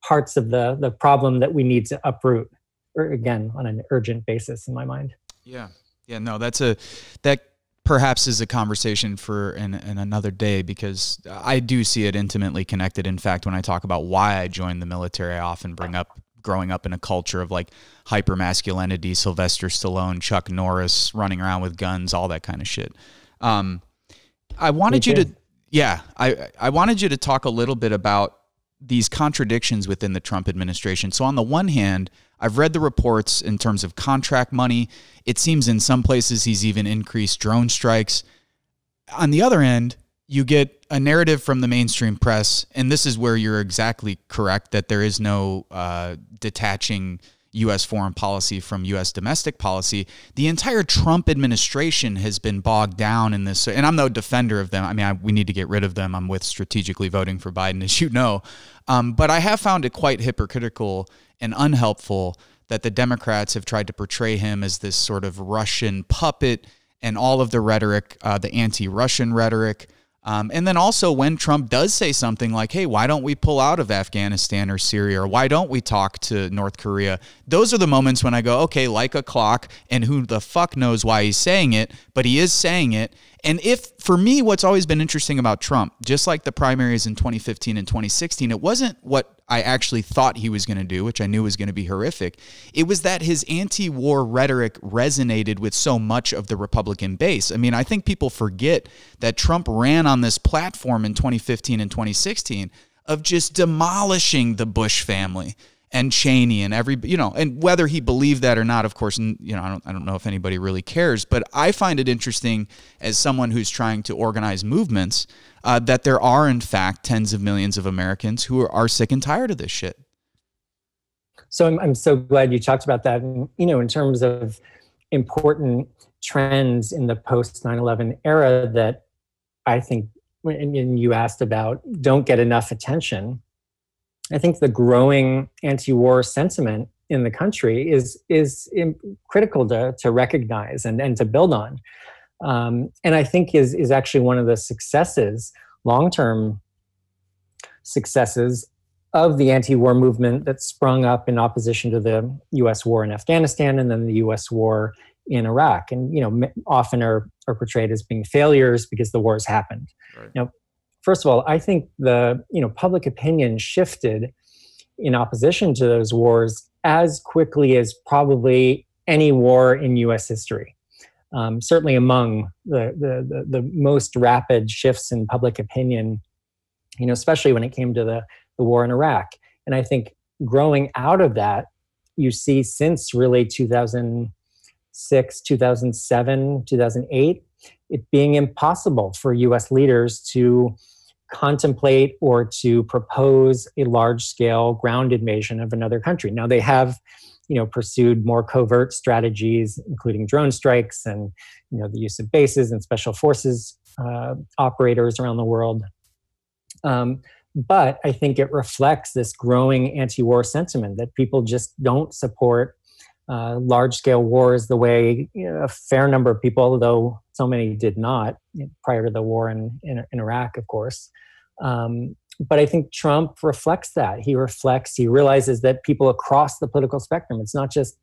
parts of the problem that we need to uproot, or again, on an urgent basis, in my mind. No, that perhaps is a conversation for in another day, because I do see it intimately connected. In fact, when I talk about why I joined the military, I often bring up growing up in a culture of like hypermasculinity, Sylvester Stallone, Chuck Norris running around with guns, all that kind of shit. I wanted you to, I wanted you to talk a little bit about these contradictions within the Trump administration. So on the one hand, I've read the reports in terms of contract money. It seems in some places he's even increased drone strikes. On the other end, you get a narrative from the mainstream press, and this is where you're exactly correct, that there is no detaching U.S. foreign policy from U.S. domestic policy. The entire Trump administration has been bogged down in this, and I'm no defender of them. I mean, we need to get rid of them. I'm with strategically voting for Biden, as you know. But I have found it quite hypocritical and unhelpful that the Democrats have tried to portray him as this sort of Russian puppet, and all of the rhetoric, the anti-Russian rhetoric. And then also when Trump does say something like, hey, why don't we pull out of Afghanistan or Syria, or why don't we talk to North Korea? Those are the moments when I go, okay, like a clock, and who the fuck knows why he's saying it, but he is saying it. And for me, what's always been interesting about Trump, just like the primaries in 2015 and 2016, it wasn't what I actually thought he was going to do, which I knew was going to be horrific. It was that his anti-war rhetoric resonated with so much of the Republican base. I mean, I think people forget that Trump ran on this platform in 2015 and 2016 of just demolishing the Bush family and Cheney and and whether he believed that or not, of course, I don't know if anybody really cares, but I find it interesting as someone who's trying to organize movements that there are, in fact, tens of millions of Americans who are sick and tired of this shit. So I'm so glad you talked about that. And, in terms of important trends in the post 9/11 era that I think, and you asked about, don't get enough attention. I think the growing anti-war sentiment in the country is critical to recognize and to build on. And I think is actually one of the successes, long-term successes of the anti-war movement that sprung up in opposition to the U.S. war in Afghanistan and then the U.S. war in Iraq, and often are portrayed as being failures because the wars happened. Right. Now, first of all, I think the public opinion shifted in opposition to those wars as quickly as probably any war in U.S. history. Certainly among the most rapid shifts in public opinion, especially when it came to the war in Iraq. And I think growing out of that, you see since really 2006, 2007, 2008, it being impossible for U.S. leaders to contemplate or to propose a large-scale ground invasion of another country. Now, they have pursued more covert strategies, including drone strikes and the use of bases and special forces operators around the world. But I think it reflects this growing anti-war sentiment that people just don't support large-scale wars the way a fair number of people, though so many did not prior to the war in Iraq, of course. But I think Trump reflects that. He realizes that people across the political spectrum, it's not just,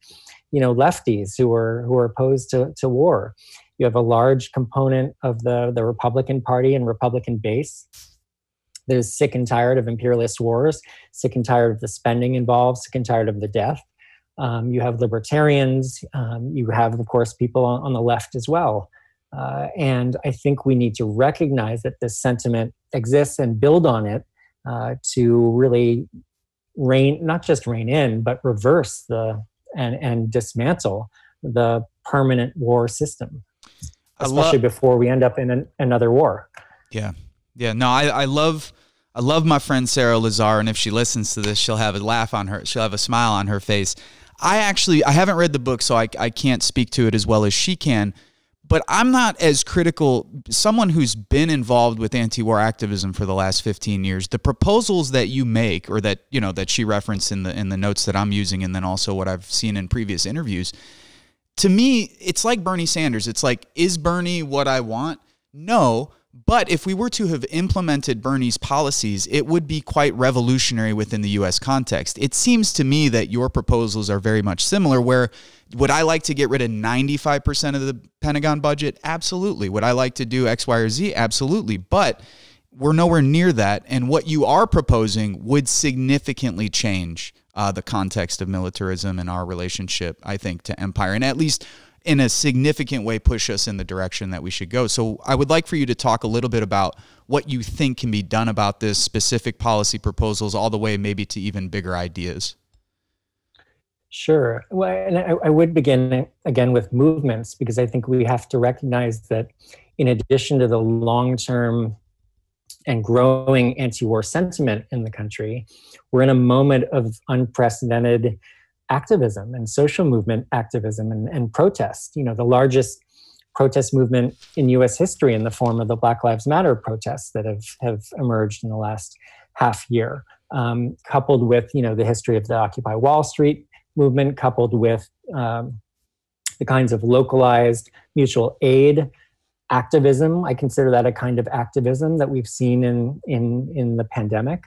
lefties who are opposed to war. You have a large component of the Republican Party and Republican base that is sick and tired of imperialist wars, sick and tired of the spending involved, sick and tired of the death. You have libertarians. You have, of course, people on the left as well. And I think we need to recognize that this sentiment exists and build on it to really not just rein in, but reverse and dismantle the permanent war system, especially before we end up in another war. Yeah. Yeah. No, I love my friend Sarah Lazar, and if she listens to this, she'll have a laugh on her. She'll have a smile on her face. I haven't read the book, so I can't speak to it as well as she can. But I'm not as critical. Someone who's been involved with anti-war activism for the last 15 years, the proposals that you make, or that that she referenced in the notes that I'm using, and then also what I've seen in previous interviews, to me, it's like Bernie Sanders. It's like, is Bernie what I want? No. But if we were to have implemented Bernie's policies, it would be quite revolutionary within the U.S. context. It seems to me that your proposals are very much similar, where would I like to get rid of 95% of the Pentagon budget? Absolutely. Would I like to do X, Y, or Z? Absolutely. But we're nowhere near that. And what you are proposing would significantly change the context of militarism and our relationship, I think, to empire, and at least in a significant way push us in the direction that we should go. So I would like for you to talk a little bit about what you think can be done about this, specific policy proposals, all the way maybe to even bigger ideas. Sure. Well, and I would begin again with movements, because I think we have to recognize that in addition to the long-term and growing anti-war sentiment in the country, we're in a moment of unprecedented activism and social movement activism and protest. The largest protest movement in U.S. history in the form of the Black Lives Matter protests that have emerged in the last half year, coupled with the history of the Occupy Wall Street movement, coupled with the kinds of localized mutual aid activism. I consider that a kind of activism that we've seen in the pandemic.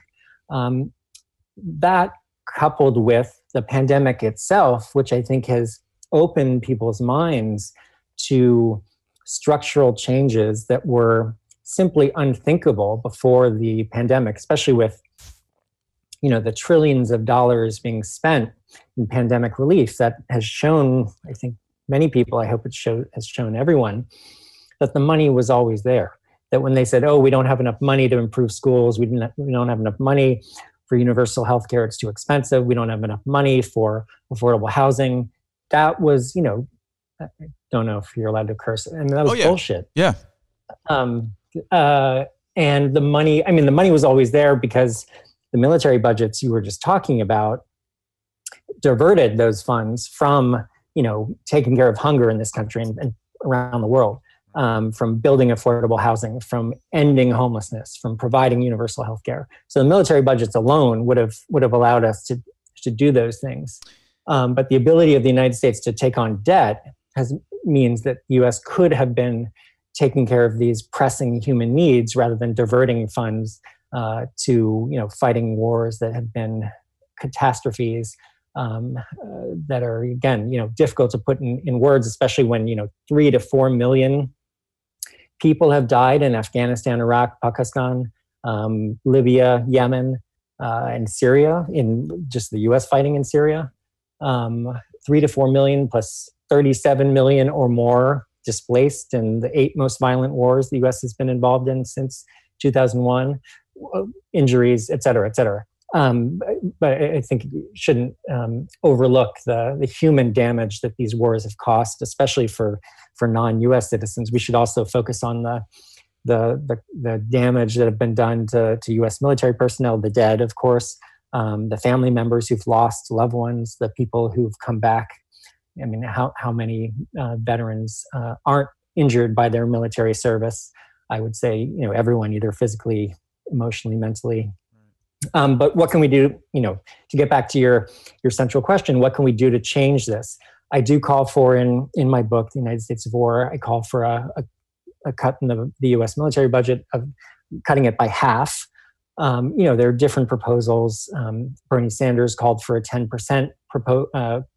That coupled with the pandemic itself, which I think has opened people's minds to structural changes that were simply unthinkable before the pandemic, especially with the trillions of dollars being spent in pandemic relief. That has shown, I think, many people, I hope has shown everyone, that the money was always there. That when they said, oh, we don't have enough money to improve schools, we don't have enough money for universal health care, it's too expensive, we don't have enough money for affordable housing, that was, I don't know if you're allowed to curse, and that was bullshit. Yeah. And the money was always there because the military budgets you were just talking about diverted those funds from, taking care of hunger in this country and around the world, from building affordable housing, from ending homelessness, from providing universal health care. So the military budgets alone would have allowed us to do those things. But the ability of the United States to take on debt means that the U.S. could have been taking care of these pressing human needs rather than diverting funds to fighting wars that have been catastrophes that are, again, difficult to put in words, especially when 3 to 4 million people have died in Afghanistan, Iraq, Pakistan, Libya, Yemen, and Syria, in just the U.S. fighting in Syria. 3 to 4 million plus 37 million or more displaced in the 8 most violent wars the U.S. has been involved in since 2001, injuries, et cetera, et cetera. But I think you shouldn't overlook the human damage that these wars have cost, especially for non-U.S. citizens. We should also focus on the damage that have been done to U.S. military personnel, the dead, of course, the family members who've lost loved ones, the people who've come back. I mean, how many veterans aren't injured by their military service? I would say, everyone, either physically, emotionally, mentally. But what can we do, to get back to your central question, what can we do to change this? I do call for, in my book, The United States of War, I call for a cut in the U.S. military budget, of cutting it by half. There are different proposals. Bernie Sanders called for a 10%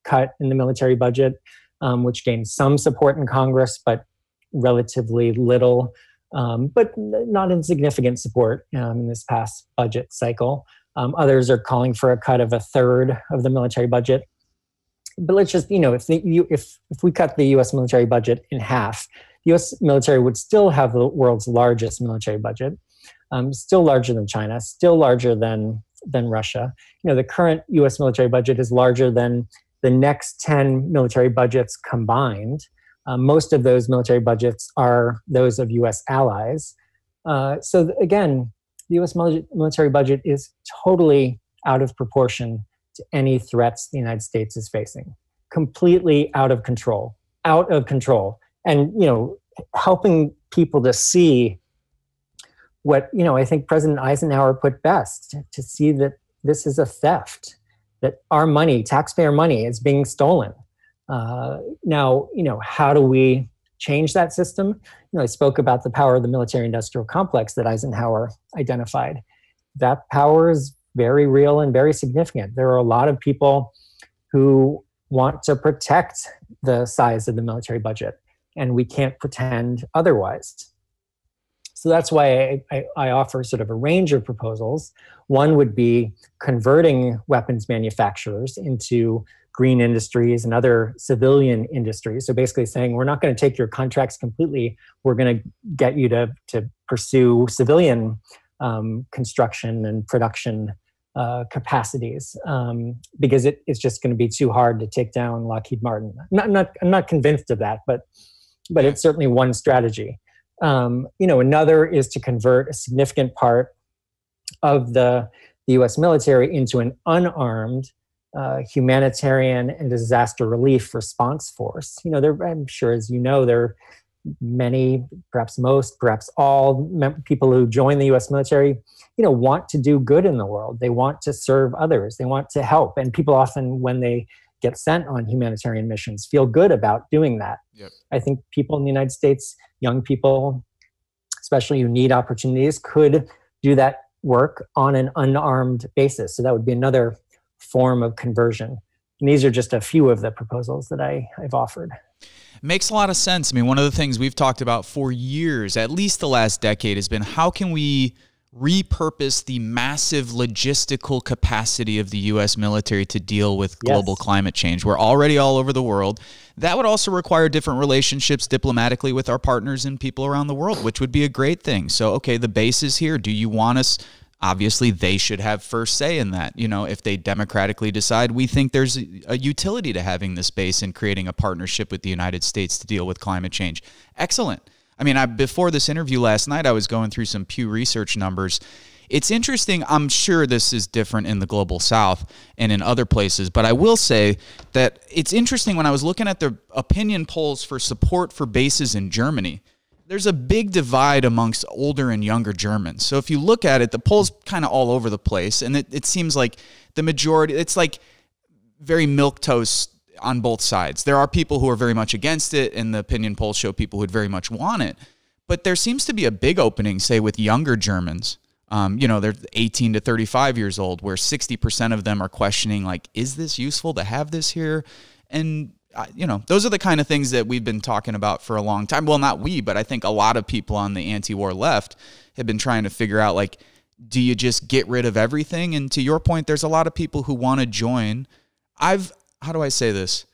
cut in the military budget, which gained some support in Congress, but relatively little, but not insignificant support in this past budget cycle. Others are calling for a cut of 1/3 of the military budget. But let's just, if we cut the U.S. military budget in half, the U.S. military would still have the world's largest military budget, still larger than China, still larger than Russia. The current U.S. military budget is larger than the next 10 military budgets combined. Most of those military budgets are those of U.S. allies. So again, the U.S. military budget is totally out of proportion to any threats the United States is facing. Completely out of control. And, helping people to see what, I think President Eisenhower put best, to see that this is a theft, that our money, taxpayer money, is being stolen. Now, how do we change that system? I spoke about the power of the military-industrial complex that Eisenhower identified. That power is very real and very significant. There are a lot of people who want to protect the size of the military budget, and we can't pretend otherwise. So that's why I offer sort of a range of proposals. One would be converting weapons manufacturers into green industries and other civilian industries. So basically saying, we're not going to take your contracts completely. We're going to get you to pursue civilian construction and production capacities, because it's just going to be too hard to take down Lockheed Martin. I'm not convinced of that, but it's certainly one strategy. Another is to convert a significant part of the U.S. military into an unarmed humanitarian and disaster relief response force. I'm sure, as there are many, perhaps most, perhaps all people who join the U.S. military, want to do good in the world. They want to serve others. They want to help. And people often, when they get sent on humanitarian missions, feel good about doing that. Yep. I think people in the United States, young people, especially who need opportunities, could do that work on an unarmed basis. So that would be another form of conversion. And these are just a few of the proposals that I've offered. Makes a lot of sense. I mean, one of the things we've talked about for years, at least the last decade, has been how can we repurpose the massive logistical capacity of the U.S. military to deal with global climate change. We're already all over the world. That would also require different relationships diplomatically with our partners and people around the world, which would be a great thing. So, okay, the base is here. Do you want us? Obviously, they should have first say in that. If they democratically decide, we think there's a utility to having this base and creating a partnership with the United States to deal with climate change. Excellent. I mean, before this interview last night, I was going through some Pew Research numbers. It's interesting. I'm sure this is different in the global South and in other places, but I will say that it's interesting when I was looking at the opinion polls for support for bases in Germany. There's a big divide amongst older and younger Germans. So if you look at it, the polls kind of all over the place, and it seems like the majority, it's like very milquetoast on both sides. There are people who are very much against it, and the opinion polls show people who would very much want it. But there seems to be a big opening, say, with younger Germans They're 18 to 35 years old, where 60% of them are questioning, like, is this useful to have this here? And, those are the kind of things that we've been talking about for a long time. Well, not we, but I think a lot of people on the anti-war left have been trying to figure out, like, do you just get rid of everything? And to your point, there's a lot of people who want to join. How do I say this?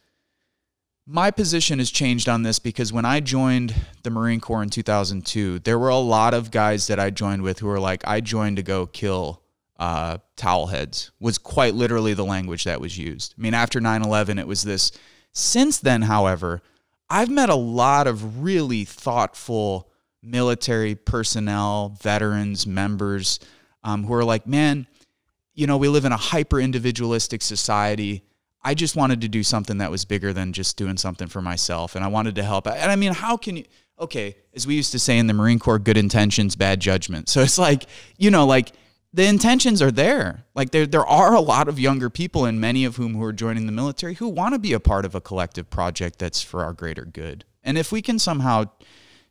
My position has changed on this because when I joined the Marine Corps in 2002, there were a lot of guys that I joined with who were like, I joined to go kill towel heads, was quite literally the language that was used. I mean, after 9/11, it was this. Since then, however, I've met a lot of really thoughtful military personnel, veterans, members who are like, man, we live in a hyper-individualistic society. I just wanted to do something that was bigger than just doing something for myself. And I wanted to help. And I mean, how can you, okay, as we used to say in the Marine Corps, good intentions, bad judgment. So it's like, the intentions are there. Like there are a lot of younger people, and many of whom who are joining the military, who want to be a part of a collective project that's for our greater good. And if we can somehow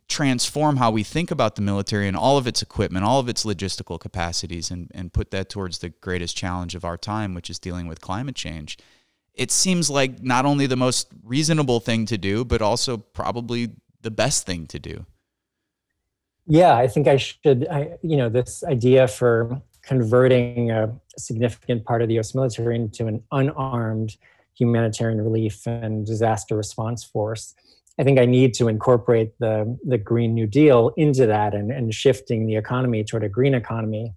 transform how we think about the military and all of its equipment, all of its logistical capacities, and put that towards the greatest challenge of our time, which is dealing with climate change, it seems like not only the most reasonable thing to do, but also probably the best thing to do. Yeah, I think this idea for converting a significant part of the U.S. military into an unarmed humanitarian relief and disaster response force, I think I need to incorporate the Green New Deal into that and shifting the economy toward a green economy.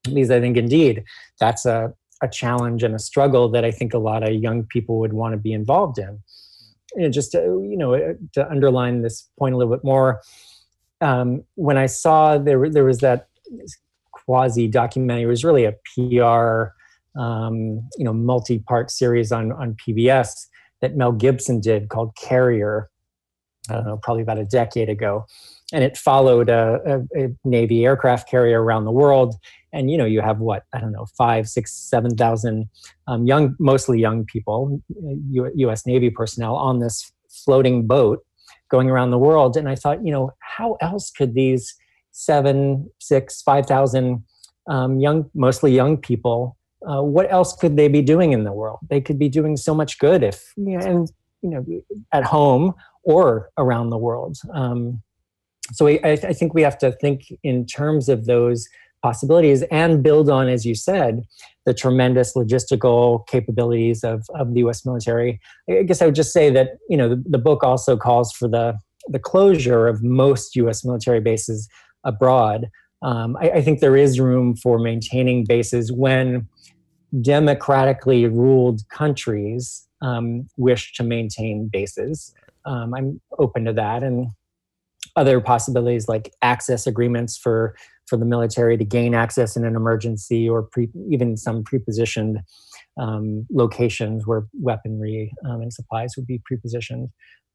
Because I think indeed that's a challenge and a struggle that I think a lot of young people would want to be involved in. And just to underline this point a little bit more, when I saw there was that quasi documentary, it was really a PR, multi-part series on PBS that Mel Gibson did called Carrier. I don't know, probably about a decade ago, and it followed a Navy aircraft carrier around the world. And, you have 5, 6, 7,000 mostly young people, U.S. Navy personnel on this floating boat going around the world. And I thought, how else could these 7, 6, 5,000 mostly young people, what else could they be doing in the world? They could be doing so much good at home or around the world. So I think we have to think in terms of those possibilities and build on, as you said, the tremendous logistical capabilities of the U.S. military. I guess I would just say that, the book also calls for the closure of most U.S. military bases abroad. I think there is room for maintaining bases when democratically ruled countries wish to maintain bases. I'm open to that, and other possibilities like access agreements for the military to gain access in an emergency, or even some prepositioned locations where weaponry and supplies would be prepositioned.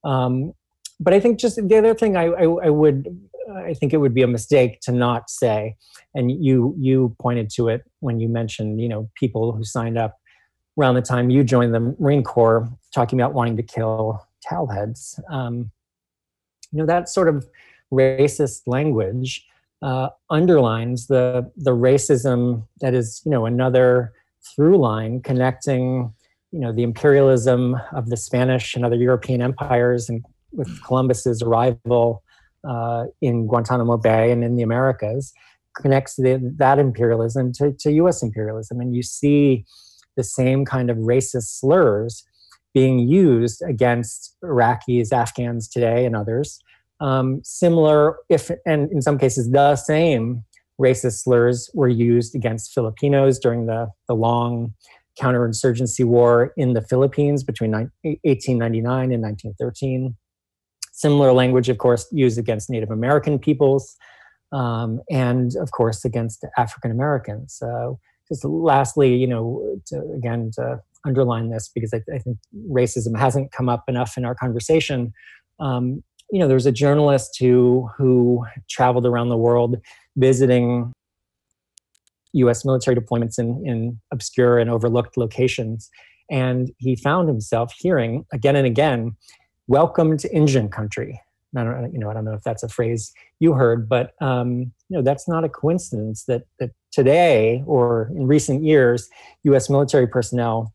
But I think just the other thing I think it would be a mistake to not say, and you pointed to it when you mentioned, people who signed up around the time you joined the Marine Corps talking about wanting to kill towel heads. That sort of racist language underlines the racism that is, another through line connecting, the imperialism of the Spanish and other European empires, and with Columbus's arrival in Guantanamo Bay and in the Americas, connects that imperialism to U.S. imperialism. And you see the same kind of racist slurs being used against Iraqis, Afghans today, and others. Similar, and in some cases, the same racist slurs were used against Filipinos during the long counterinsurgency war in the Philippines between 1899 and 1913. Similar language, of course, used against Native American peoples, and of course against African Americans. So, just lastly, to underline this, because I think racism hasn't come up enough in our conversation. There's a journalist who traveled around the world visiting U.S. military deployments in obscure and overlooked locations, and he found himself hearing again and again, "Welcome to Indian country." I don't know if that's a phrase you heard, but that's not a coincidence that today or in recent years, U.S. military personnel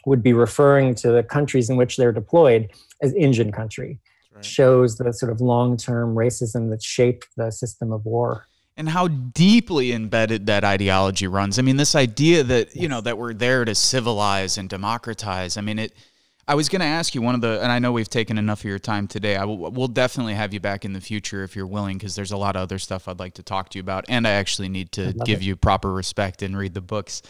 would be referring to the countries in which they're deployed as Indian country. Right. Shows the sort of long-term racism that shaped the system of war. And how deeply embedded that ideology runs. I mean, this idea that, that we're there to civilize and democratize. I mean, I was going to ask you and I know we've taken enough of your time today. We'll definitely have you back in the future if you're willing, because there's a lot of other stuff I'd like to talk to you about. And I actually need to give you proper respect and read the books.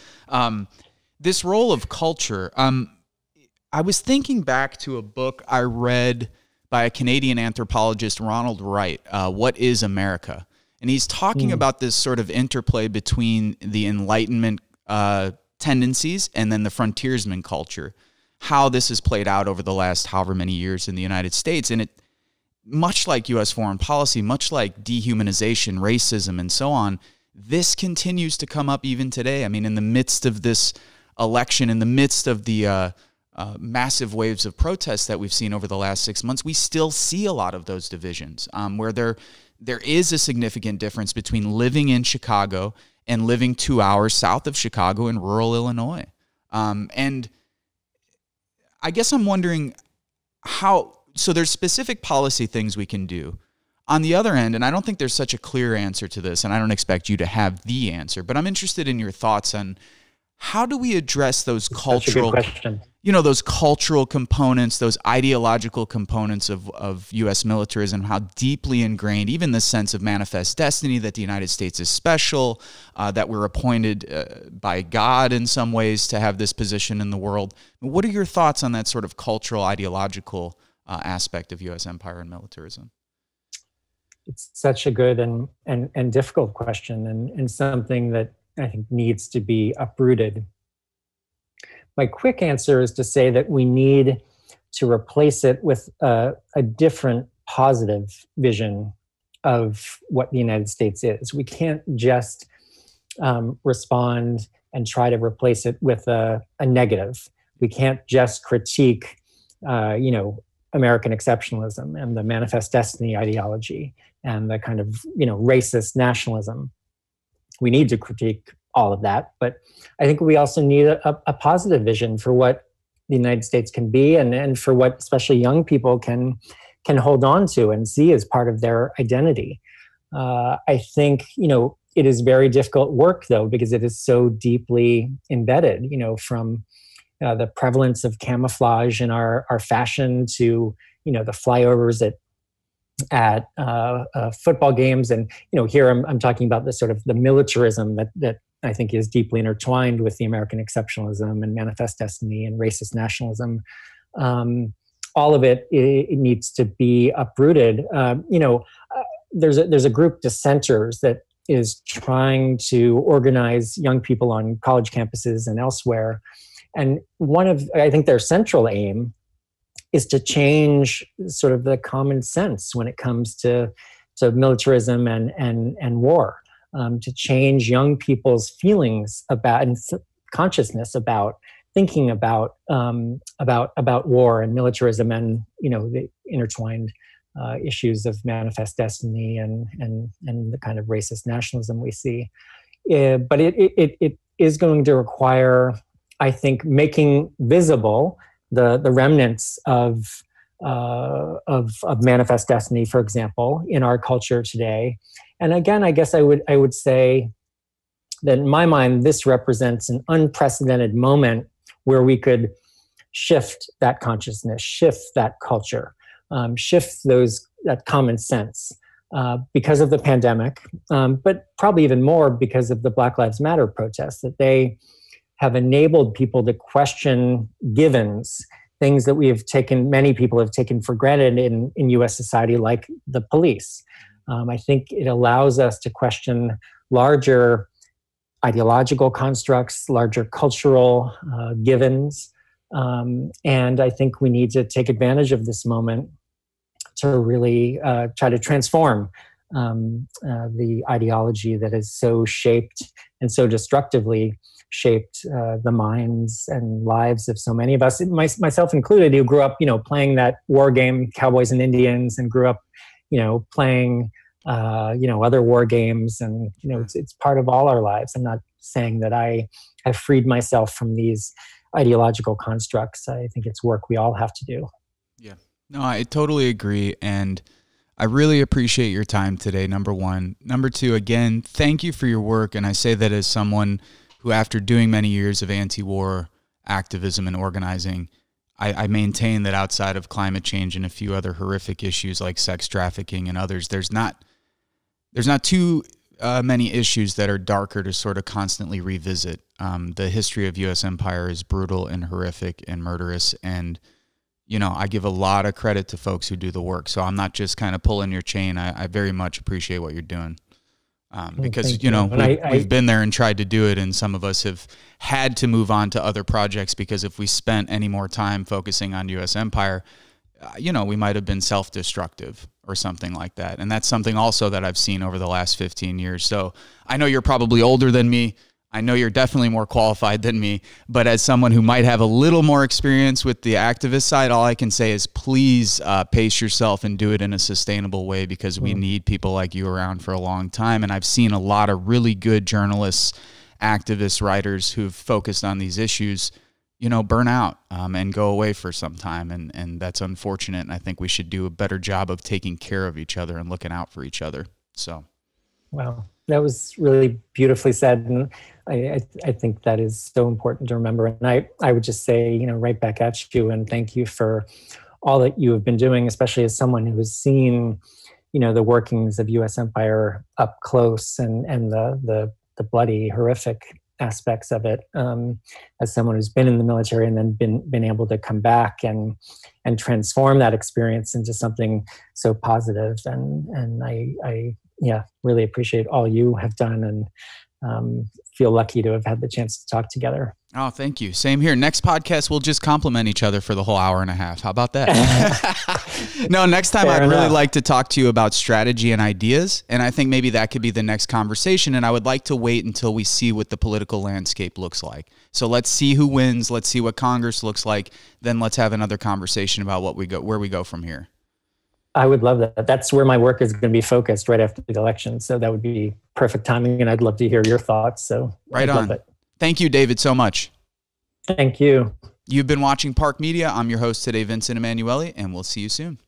This role of culture, I was thinking back to a book I read by a Canadian anthropologist, Ronald Wright, What is America? And he's talking about this sort of interplay between the Enlightenment tendencies and then the frontiersman culture, how this has played out over the last however many years in the United States. And it, much like U.S. foreign policy, much like dehumanization, racism, and so on, this continues to come up even today. I mean, in the midst of this election, in the midst of the massive waves of protests that we've seen over the last 6 months, we still see a lot of those divisions where there is a significant difference between living in Chicago and living 2 hours south of Chicago in rural Illinois. And I guess I'm wondering so there's specific policy things we can do. On the other end, and I don't think there's such a clear answer to this, and I don't expect you to have the answer, but I'm interested in your thoughts on how do we address those cultural, those cultural components, those ideological components of U.S. militarism, how deeply ingrained, even the sense of manifest destiny that the United States is special, that we're appointed by God in some ways to have this position in the world. What are your thoughts on that sort of cultural, ideological aspect of U.S. empire and militarism? It's such a good and difficult question, and something that I think needs to be uprooted. My quick answer is to say that we need to replace it with a different positive vision of what the United States is. We can't just respond and try to replace it with a negative. We can't just critique, American exceptionalism and the manifest destiny ideology and the kind of, racist nationalism. We need to critique all of that, but I think we also need a positive vision for what the United States can be, and for what especially young people can hold on to and see as part of their identity. I think, it is very difficult work, though, because it is so deeply embedded, from the prevalence of camouflage in our fashion to, the flyovers at football games. And, here I'm talking about the sort of the militarism that I think is deeply intertwined with the American exceptionalism and manifest destiny and racist nationalism. All of it needs to be uprooted. There's a group, dissenters, that is trying to organize young people on college campuses and elsewhere. And I think their central aim is to change sort of the common sense when it comes to militarism and war, to change young people's feelings about and consciousness about thinking about war and militarism and the intertwined issues of manifest destiny and the kind of racist nationalism we see. But it is going to require, I think, making visible the remnants of manifest destiny, for example, in our culture today. And again, I guess I would say that in my mind, this represents an unprecedented moment where we could shift that consciousness, shift that culture, shift that common sense because of the pandemic, but probably even more because of the Black Lives Matter protests, that they have enabled people to question givens, things that many people have taken for granted in U.S. society, like the police. I think it allows us to question larger ideological constructs, larger cultural givens. And I think we need to take advantage of this moment to really try to transform the ideology that has so shaped and so destructively shaped the minds and lives of so many of us, myself included, who grew up, playing that war game, Cowboys and Indians, and grew up, playing other war games, and it's part of all our lives. I'm not saying that I have freed myself from these ideological constructs. I think it's work we all have to do. Yeah, no, I totally agree, and I really appreciate your time today, number one. Number two, again, thank you for your work, and I say that as someone who, after doing many years of anti-war activism and organizing, I maintain that outside of climate change and a few other horrific issues like sex trafficking and others, there's not too many issues that are darker to sort of constantly revisit. The history of U.S. empire is brutal and horrific and murderous, and I give a lot of credit to folks who do the work. So I'm not just kind of pulling your chain. I very much appreciate what you're doing. Because, we've been there and tried to do it, and some of us have had to move on to other projects because if we spent any more time focusing on U.S. empire, we might have been self-destructive or something like that. And that's something also that I've seen over the last 15 years. So I know you're probably older than me. I know you're definitely more qualified than me, but as someone who might have a little more experience with the activist side, all I can say is please pace yourself and do it in a sustainable way, because we need people like you around for a long time. And I've seen a lot of really good journalists, activists, writers who've focused on these issues, burn out and go away for some time. And that's unfortunate. And I think we should do a better job of taking care of each other and looking out for each other. So. Wow. That was really beautifully said. And I think that is so important to remember. And I would just say, right back at you, and thank you for all that you have been doing, especially as someone who has seen, the workings of U.S. empire up close and the bloody, horrific aspects of it. As someone who's been in the military and then been able to come back and transform that experience into something so positive. And I really appreciate all you have done, and feel lucky to have had the chance to talk together. Oh, thank you. Same here. Next podcast, we'll just compliment each other for the whole hour and a half. How about that? No, next time I'd really like to talk to you about strategy and ideas. And I think maybe that could be the next conversation. And I would like to wait until we see what the political landscape looks like. So let's see who wins. Let's see what Congress looks like. Then let's have another conversation about where we go from here. I would love that. That's where my work is going to be focused right after the election. So that would be perfect timing, and I'd love to hear your thoughts. So right on. Thank you, David, so much. Thank you. You've been watching Park Media. I'm your host today, Vincent Emanuele, and we'll see you soon.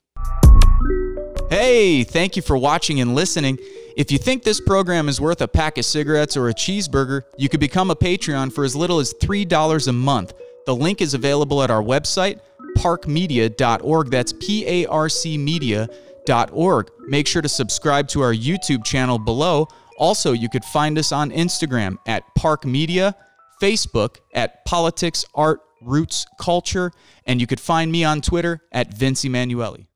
Hey, thank you for watching and listening. If you think this program is worth a pack of cigarettes or a cheeseburger, you could become a Patreon for as little as $3 a month. The link is available at our website, parkmedia.org. That's PARCmedia.org. Make sure to subscribe to our YouTube channel below. Also, you could find us on Instagram at Park Media, Facebook at Politics, Art, Roots, Culture, and you could find me on Twitter at Vince Emanuele.